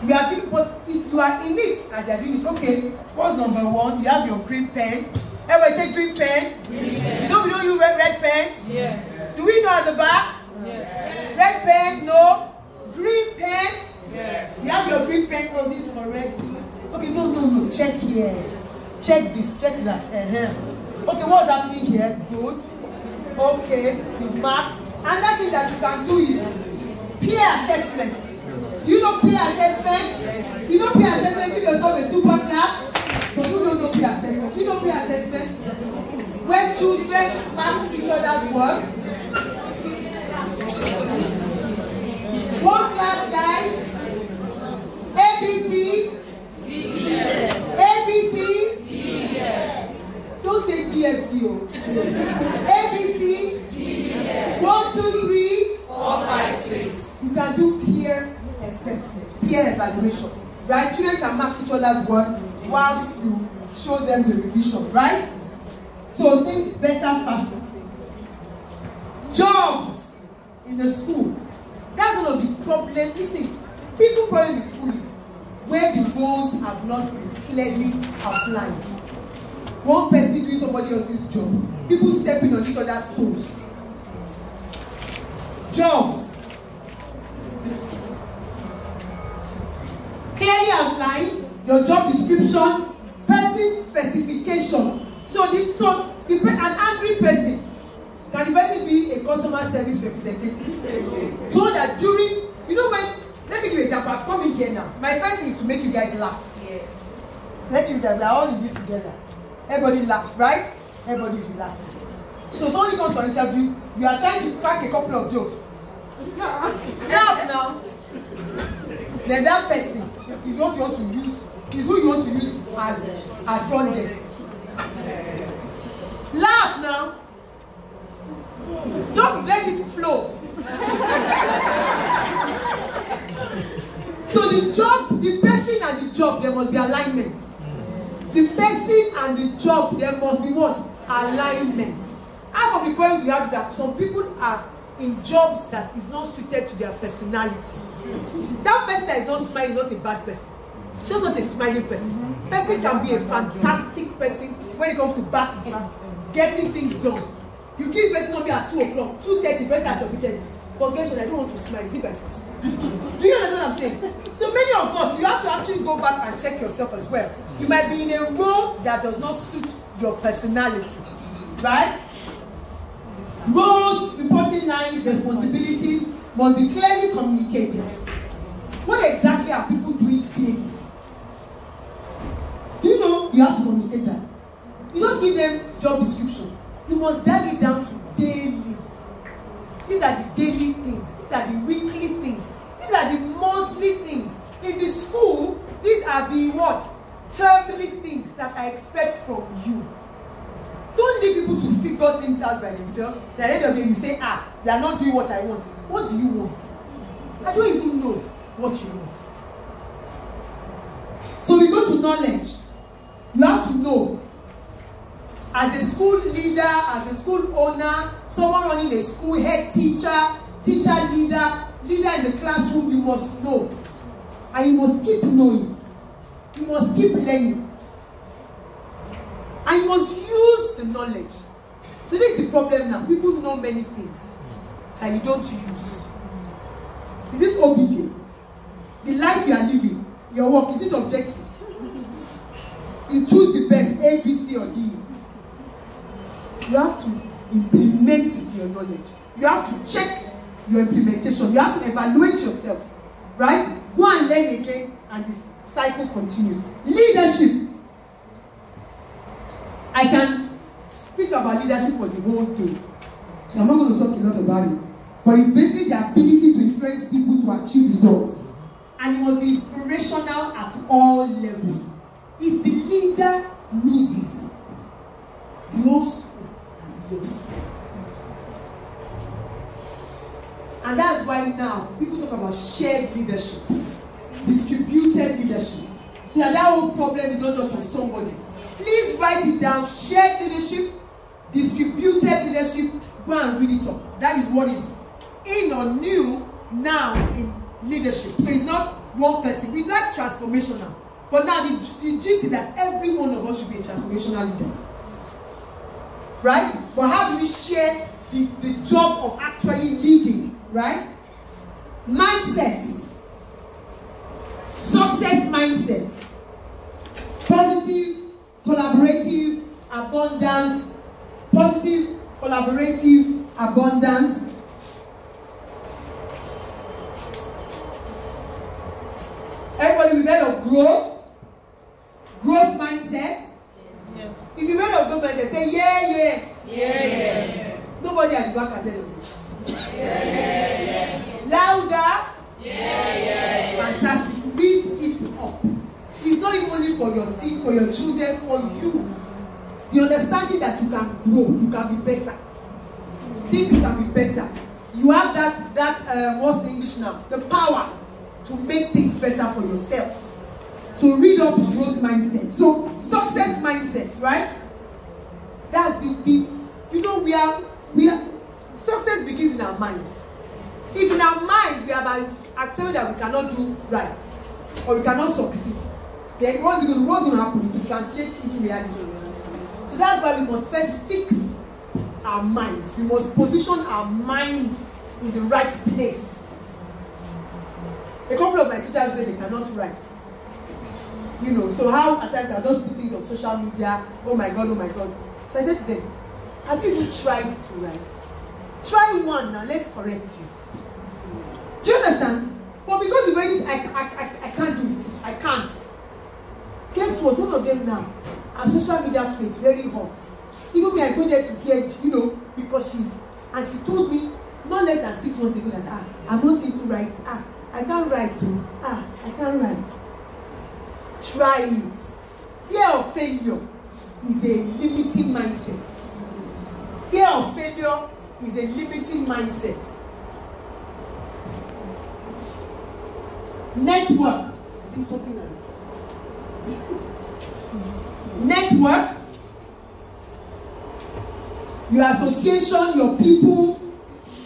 You are giving, but if you are in it as they are doing it, okay, what's number one? You have your green pen. Everybody say green pen. Green pen. We don't use red pen. Yes. Do we know at the back? Yes. Red pen, no. Green pen. Yes. You have your green pen. Oh, this one red. Okay, no. Check here. Check this. Check that. Okay, what's happening here? Good. Okay, you mark. Another thing that you can do is peer assessment. You know peer assessment? Yes. You know peer assessment, give yourself a super clap. But you don't know peer assessment. You know peer assessment? When children mark each other's work. One class, guys. ABC. Yeah. ABC. Yeah. Don't say GFD. ABC. Yeah. 1, 2, 3, 4, 5, 6. You can do peer assessment, peer evaluation, right? Children can mark each other's work whilst you show them the revision, right? So things better, faster. Jobs in the school. That's one of the problems. Listen, people problem in school is where the roles have not been clearly outlined. One person doing somebody else's job. People stepping on each other's toes. Jobs. Clearly outlined, your job description, person specification. So an angry person, can the person be a customer service representative? So that during, let me give you an example. I've come in here now. My first thing is to make you guys laugh. Yes. Let you guys, we are all in this together. Everybody laughs, right? Everybody's relaxed. So somebody comes for an interview, you are trying to crack a couple of jokes. Laugh now. Then that person is what you want to use, is who you want to use as front desk. Laugh now. Don't let it flow. So the person and the job, there must be alignment. The person and the job, there must be what? Alignment. Half of the problems we have is that some people are in jobs that is not suited to their personality. That person that is not smiling is not a bad person. She's not a smiling person. Person can be a fantastic person when it comes to back end, getting things done. You give person something at 2 o'clock, 2:30, person has submitted it. But guess what? I don't want to smile. Is it by force? Do you understand what I'm saying? So many of us, you have to actually go back and check yourself as well. You might be in a role that does not suit your personality, right? Roles, reporting lines, responsibilities must be clearly communicated. What exactly are people doing daily? Do you know you have to communicate that? You just give them job description. You must dial it down to daily. These are the daily things. These are the weekly things. These are the monthly things. In the school, are the what? Termly things that I expect from you. Don't leave people to figure things out by themselves. At the end of the day, you say, they are not doing what I want. What do you want? I don't even know what you want. So we go to knowledge. You have to know. As a school leader, as a school owner, someone running a school, head teacher, teacher leader, leader in the classroom, you must know. And you must keep knowing. You must keep learning. And you must use the knowledge. So this is the problem now. People know many things that you don't use. Is this obedient? The life you are living, your work, is it objective? You choose the best, A, B, C, or D. You have to implement your knowledge. You have to check your implementation. You have to evaluate yourself. Right? Go and learn again, and this cycle continues. Leadership. I can speak about leadership for the whole day. So I'm not going to talk a lot about it. But it's basically the ability to influence people to achieve results. And it must be inspirational at all levels. If the leader loses, the whole school has lost. And that's why now people talk about shared leadership, distributed leadership. So that whole problem is not just for somebody. Please write it down. Shared leadership, distributed leadership. Go and read it up. That is what is in or new now in leadership. So it's not one person. We like transformational. But now the gist is that every one of us should be a transformational leader. Right? But how do we share the job of actually leading? Right? Mindsets. Success mindsets. Positive, collaborative, abundance. Positive, collaborative, abundance. Everybody, we've heard of growth. Growth mindset. Yes. If you heard of growth mindset, say yeah. Nobody at the back has heard of it. Yeah. Louder. Yeah. Fantastic. Read it up. It's not even only for your team, for your children, for you. The understanding that you can grow, you can be better. Things can be better. You have that what's the English now? The power to make things better for yourself. So read up growth mindset. So success mindsets, right? That's the we are success begins in our mind. If in our mind we have accepted that we cannot do right or we cannot succeed, then what's going to happen? It will translate into reality. So that's why we must first fix our minds. We must position our mind in the right place. A couple of my teachers say they cannot write. So how at times I just put things on social media, oh my God. So I said to them, have you even tried to write? Try one now, let's correct you. Do you understand? But because you've already I can't do it. I can't. Guess what? One of them now, our social media page, very hot. Even me, I go there to hear, because she told me not less than 6 months ago that I'm not into write. I can't write too. I can't write. Try it. Fear of failure is a limiting mindset. Fear of failure is a limiting mindset. Network. I think something else. Network. Your association, your people.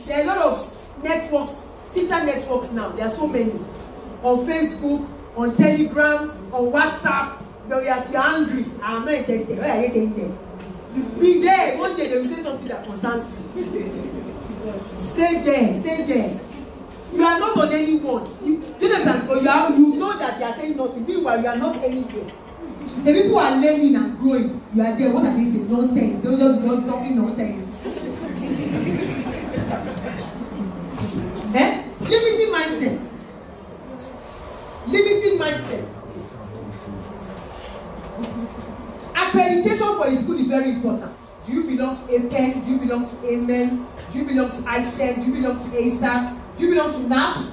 There are a lot of networks, teacher networks now. There are so many. On Facebook, on Telegram, on WhatsApp. You're angry. I'm not interested. What are they saying there? Be there. One day they will say something that concerns you. Stay there. You are not on anyone. You understand? But you know that they are saying nothing. Meanwhile, you are not anywhere. The people are learning and growing. You are there. What are they saying? Nonsense. Don't just talking nonsense. Limiting mindset. Limiting mindset. Accreditation for a school is very important. Do you belong to APEN? Do you belong to AMEN? Do you belong to ISEM? Do you belong to ASAP? Do you belong to NAPS?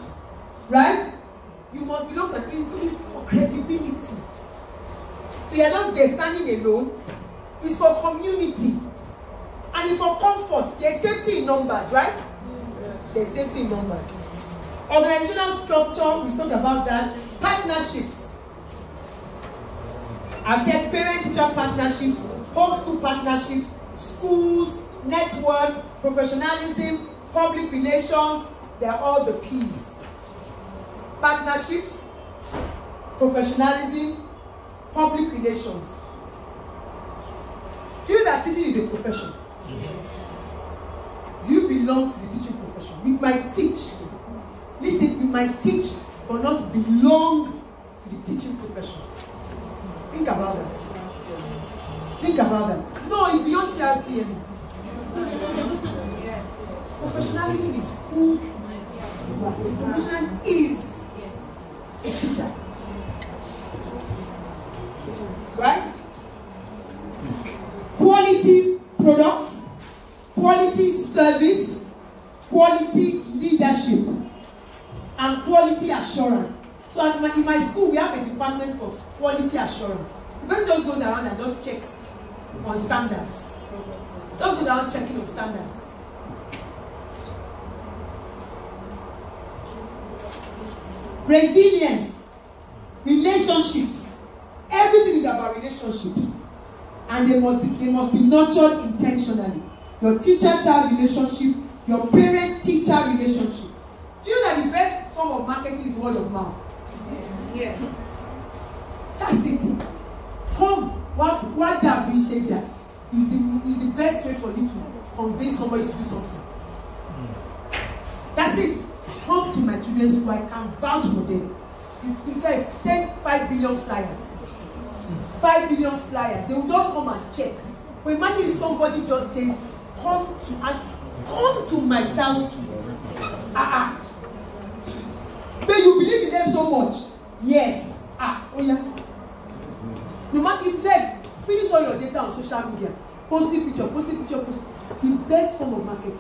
Right? You must belong to an increase for credibility. So you're just there standing alone. It's for community. And it's for comfort. There's safety in numbers, right? Yes. There's safety in numbers. Organizational structure, we talked about that. Partnerships. I've said parent-teacher partnerships, homeschool partnerships, schools, network, professionalism, public relations, they're all the P's. Partnerships, professionalism, public relations. Do you know that teaching is a profession? Yes. Do you belong to the teaching profession? You might teach. Listen, you might teach, but not belong to the teaching profession. Think about that. Think about that. No, it's beyond TRCM. Yes. Professionalism is who you are. A professional is a teacher. Right? Quality products, quality service, quality leadership, and quality assurance. So in my school, we have a department for quality assurance. The person just goes around and just checks on standards. Just goes around checking on standards. Resilience, relationships. Everything is about relationships. And they must be nurtured intentionally. Your teacher-child relationship, your parent-teacher relationship. Do you know that the best form of marketing is word of mouth? Yes. That's it. Come, what that behavior is the best way for you to convince somebody to do something. That's it. Come to my children's school, I can vouch for them. If I send 5 billion flyers, 5 billion flyers, they will just come and check. But imagine if somebody just says, come to my child's school. Then you believe in them so much. Yes. Oh yeah. No matter if they finish all your data on social media, posting picture. The best form of marketing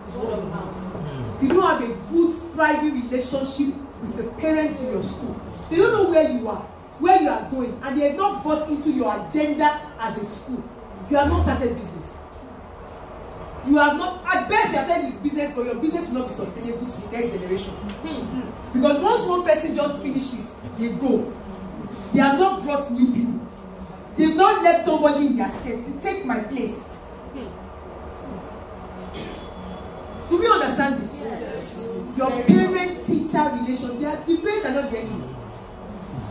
is word of mouth. You don't have a good, thriving relationship with the parents in your school. They don't know where you are, where you are going, and they have not bought into your agenda as a school. You have not started business. You have not, at best you have started this business, but your business will not be sustainable to the next generation. Because once one person just finishes, they go. They have not brought new people. They have not left somebody in their state to take my place. Do we understand this? Yes. Your parent-teacher relation, the parents are not the enemy.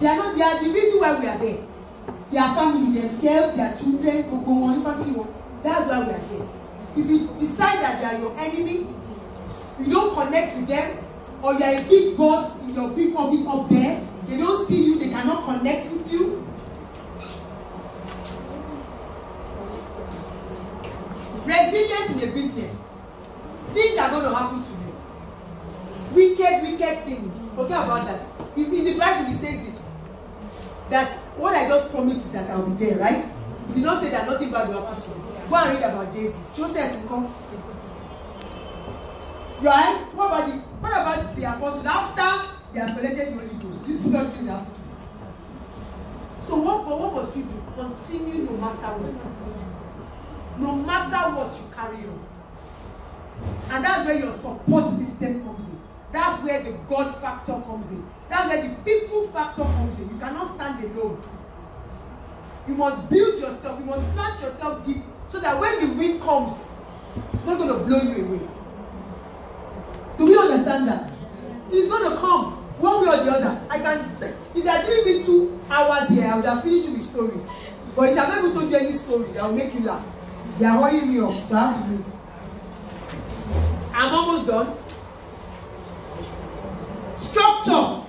They are the reason why we are there. Their family, themselves, their children, family. That's why we are here. If you decide that they are your enemy, you don't connect with them, or you are a big boss in your big office up there, they don't see you, they cannot connect with you. Resilience in a business. Things are going to happen to you. Wicked things. Forget about that. In the Bible, it says it. That what I just promised is that I'll be there, right? It did not say that nothing bad will happen to you. Go and read about David. Joseph will come. Right? What about the apostles? After they have collected the Holy Ghost, this is not things happen to you. So what must you do? Continue no matter what. No matter what you carry on. And that's where your support system comes in. That's where the God factor comes in. That's where the people factor comes in. You cannot stand alone. You must build yourself. You must plant yourself deep so that when the wind comes, it's not going to blow you away. Do we understand that? It's going to come one way or the other. I can say, if they are giving me 2 hours here, I would have finished with stories. But if I'm not able to tell you any story, that will make you laugh. They are hurrying me up, so I have to leave. I'm almost done. Structure.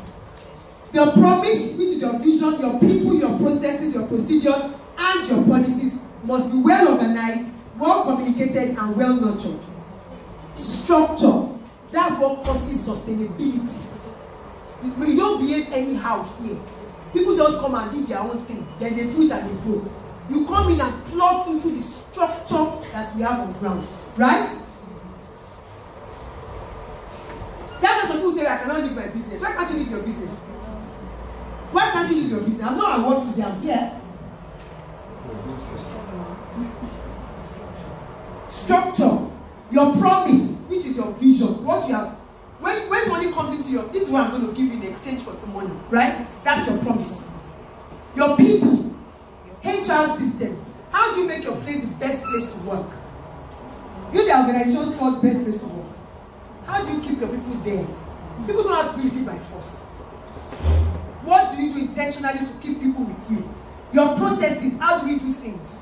The promise, which is your vision, your people, your processes, your procedures, and your policies must be well organized, well communicated, and well nurtured. Structure. That's what causes sustainability. You don't behave anyhow here. People just come and do their own thing, then they do it and they go. You come in and plug into the structure that we have on ground, right? That's why some people say, I cannot leave my business. Why can't can't you leave your business? Why can't you leave your business? I'm not at work today, I'm here. Structure, your promise, which is your vision, what you have. When somebody comes into your, this is what I'm going to give you in exchange for the money, right? That's your promise. Your people, HR systems. How do you make your place the best place to work? You, the organizations called best place to work. How do you keep your people there? People don't have to be with you by force. What do you do intentionally to keep people with you? Your processes, how do we do things?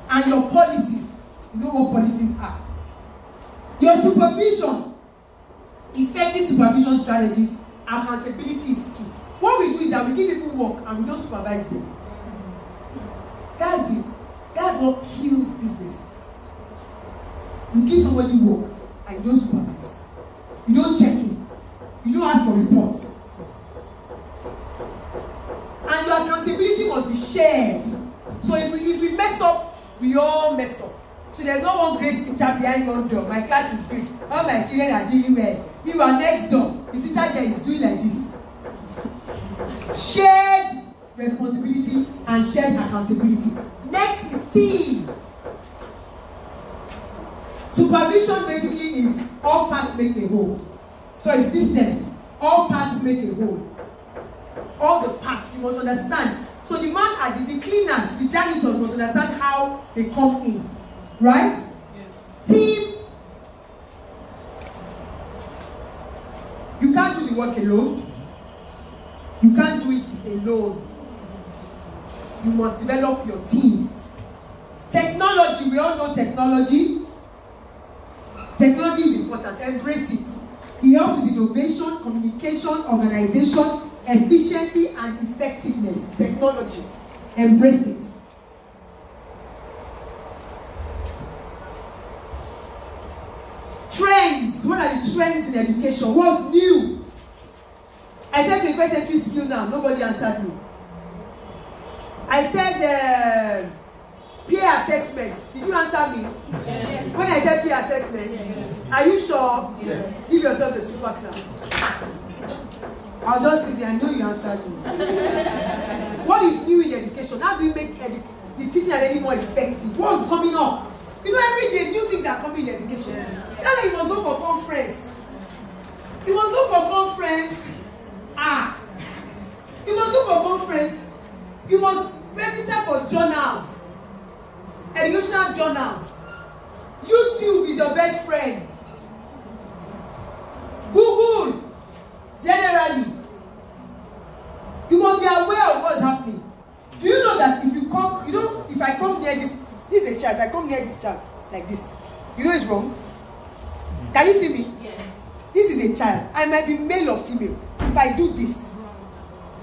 And your policies. You know what policies are. Your supervision, effective supervision strategies, accountability is key. What we do is that we give people work and we don't supervise them. That's what kills businesses. You give somebody work and you don't supervise. You don't check in. You don't ask for reports. And your accountability must be shared. So if we mess up, we all mess up. So there's no one great teacher behind one door. My class is big. All my children are doing well. We were next door. The teacher there is doing like this. Shared responsibility and shared accountability. Next is team. Supervision basically is all parts make a whole. Sorry, systems. All parts make a whole. All the parts, you must understand. So the man at the cleaners, the janitors must understand how they come in. Right? Yes. Team. You can't do the work alone. You can't do it alone. You must develop your team. Technology, we all know technology. Technology is important. Embrace it. It helps with innovation, communication, organization, efficiency, and effectiveness. Technology. Embrace it. Trends. What are the trends in education? What's new? I said 21st century skill now. Nobody answered me. I said peer assessment. Did you answer me? Yes. When I said peer assessment, yes. Are you sure? Yes. Give yourself a super clap. I'll just say, I know you answered me. What is new in education? How do we make the teaching and learning more effective? What's coming up? You know, every day new things are coming in education. Yes. That's why you must go for conference. You must go for conference. You must go for conference. You must register for journals. Educational journals. YouTube is your best friend. Google. Generally. You must be aware of what's happening. Do you know that if you come, you know, if I come near this is a child, if I come near this child like this, you know it's wrong? Can you see me? Yes. This is a child. I might be male or female. If I do this,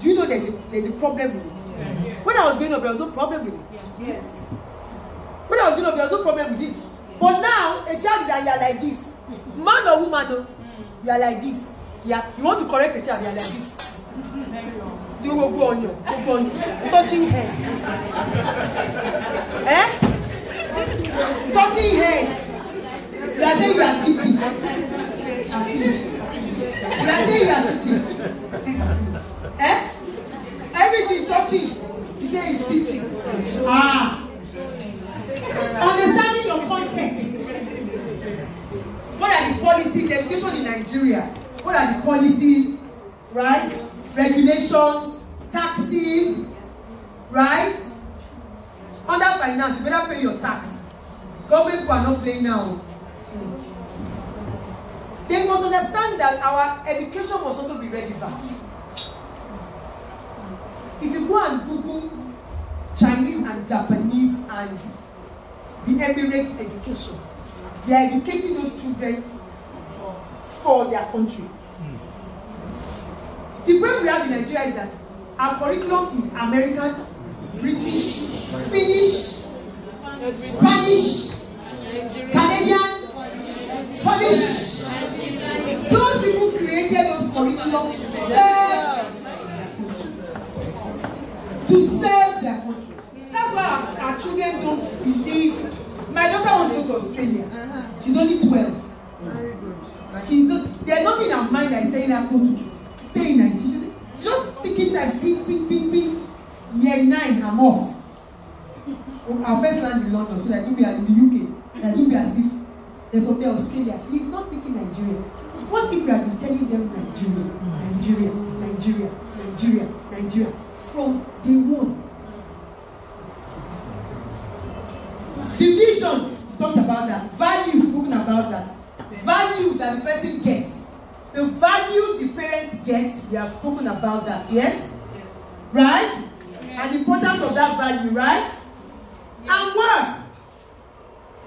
do you know there's a problem with it? Yes. When I was growing up, there was no problem with it. Yes. When I was growing up, there was no problem with it. But now, a child is that you are like this. Man or woman, you are like this. Yeah. You want to correct a child, you are like this. You go on you. Touching head. Touching head. You are saying you are teaching. You are saying you are teaching. Everything touching. You say he's teaching. Understanding your context. What are the policies? Education in Nigeria. What are the policies? Right? Regulations, taxes, right? Under finance, you better pay your tax. Government people are not paying now. They must understand that our education must also be relevant. If you go and Google Chinese and Japanese and the Emirates education, they are educating those children for their country. The problem we have in Nigeria is that our curriculum is American, British, Finnish, Spanish, Canadian, Polish. Those people created those curriculums to serve their country. That's why our children don't believe. My daughter wants to go to Australia. She's only 12. There's nothing in her mind that is saying her go to stay in Nigeria. picking time, ping. Year 9, I'm off. Our first land in London, so that will be in the UK. That will be as if they're from there, Australia. He's not thinking Nigeria. What if we have been telling them Nigeria from day one? Division, we talked about that. Value, spoken about that. Value that the person gets. The value the parents get, we have spoken about that, yes? Right? And the importance of that value, right? And work.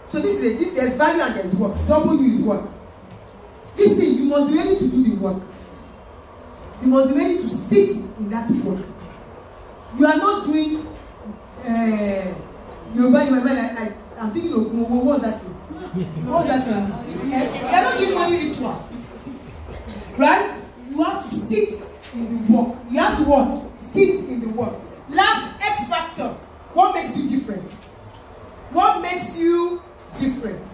So there's value and there's work. W is work. Listen, you must be ready to do the work. You must be ready to sit in that work. You are not doing Yoruba in my mind. I'm thinking of what was that thing? What was that thing? You're not doing money ritual. Right? You have to sit in the work. You have to what? Sit in the work. Last X factor. What makes you different? What makes you different?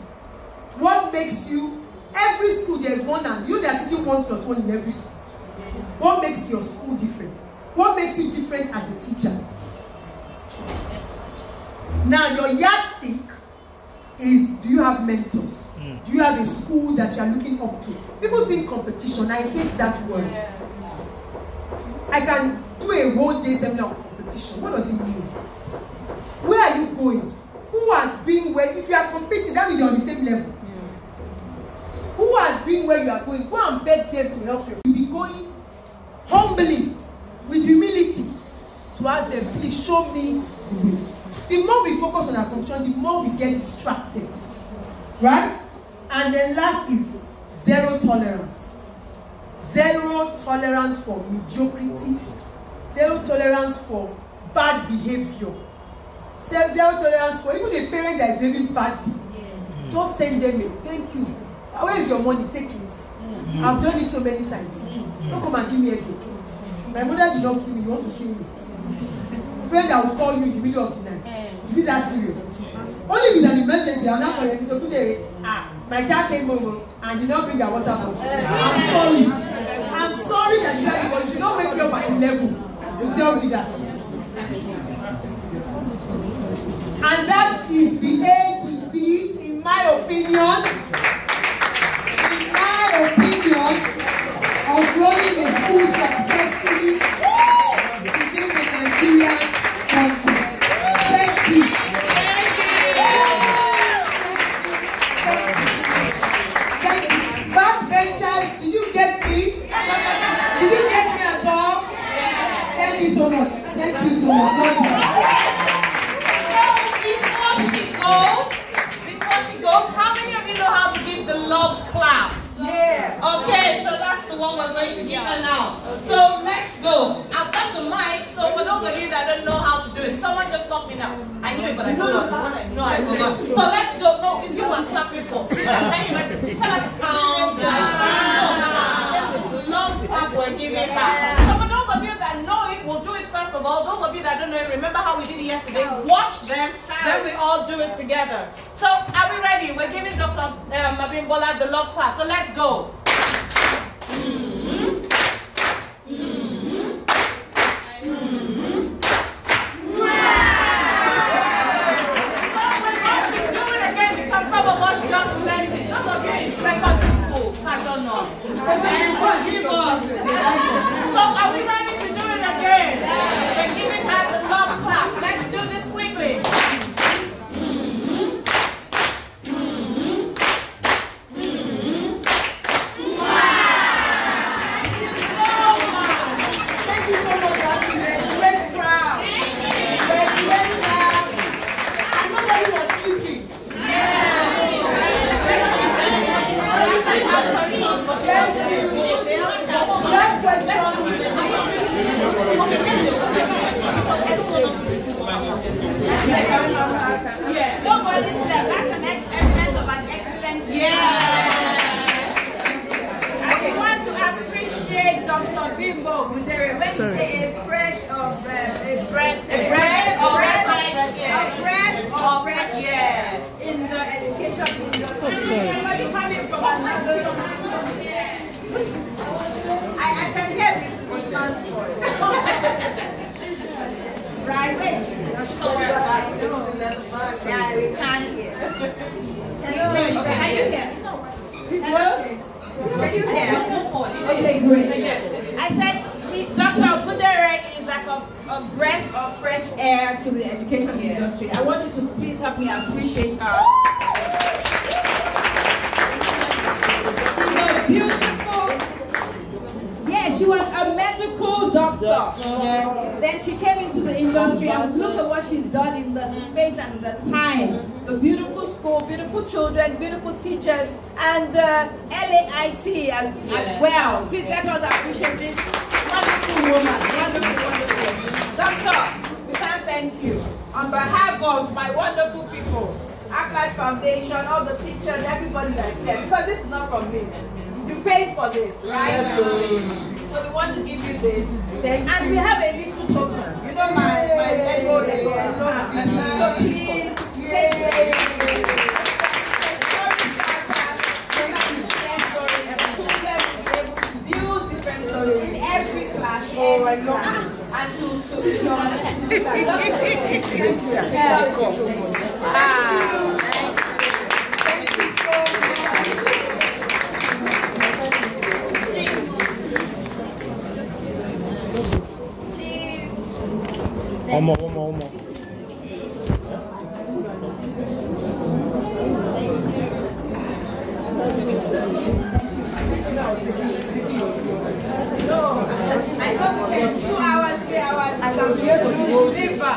What makes you, every school there's one, and you that teaching 1 + 1 in every school. What makes your school different? What makes you different as a teacher? Now your yardstick is, do you have mentors? Do you have a school that you are looking up to? People think competition. I hate that word. I can do a whole day seminar on competition. What does it mean? Where are you going? Who has been where? If you are competing, that means you're on the same level. Who has been where you are going? Go and beg them to help you. You'll be going humbly, with humility, to ask them, please show me the way. The more we focus on our competition, the more we get distracted. Right? And then last is zero tolerance. Zero tolerance for mediocrity. Zero tolerance for bad behavior. Zero tolerance for even a parent that is behaving badly. Just send them a thank you. Where is your money? Take it. I've done it so many times. Don't come and give me a gift. My mother did not kill me. You want to kill me? Friend that will call you in the middle of the night. Is it that serious? Only if it's an emergency, I'll not call you. So today, my child came over and did not bring their water bottle. I'm sorry. I'm sorry that you guys, but you don't wake me up at 11 to tell me that. And that is the A to Z, in my opinion. In my opinion, of running a school successfully within the Nigerian country. Thank you. Backbenchers, did you get me? Did you get me at all? Thank you so much. Thank you so much. Before she goes, how many of you know how to give the love clap? Yeah. Okay, so that's the one we're going to give her now. So let's go. I've got the mic, so for those of you that don't know how to do it, someone just stop me now. I knew it, but I forgot. No, I forgot. So let's go. No, it's you were clapping for. Tell us to calm down. It's love clap we're giving her. So for those of you that know it, we'll do it first of all. Those of you that don't know it, remember how we did it yesterday. Watch them, then we all do it together. So are we ready? We're giving Dr. Abimbola the love clap. So let's go. So are we ready to do it again? We're giving her the love clap. Let's do this quickly. Thank you so much. Great crowd. Great crowd. I know that you were sleeping. Yeah. Nobody said that's an evidence of an excellent. Yeah. I want to appreciate Dr. Bimbo Gudere when he said a fresh of a breath of fresh air in the education industry. Everybody coming from another. I can hear this response for it. a breath of fresh air to the education industry. I want you to please help me appreciate her. She was beautiful. Yeah, she was a medical doctor. Then she came into the industry and look at what she's done in the space and the time. The beautiful school, beautiful children, beautiful teachers, and the LAIT as well. Please let us appreciate this wonderful woman. Wonderful, wonderful. Doctor, we can't thank you. On behalf of my wonderful people, Archive Foundation, all the teachers, everybody that's here, because this is not from me. You paid for this, right? Yes, so we want to give you this. And we have a little token. You know my Lego. So please take it. Build different stories in every class. Oh, I love it. And to thank you so much. One more. I know we can 2 hours, 3 hours. I can be able to deliver.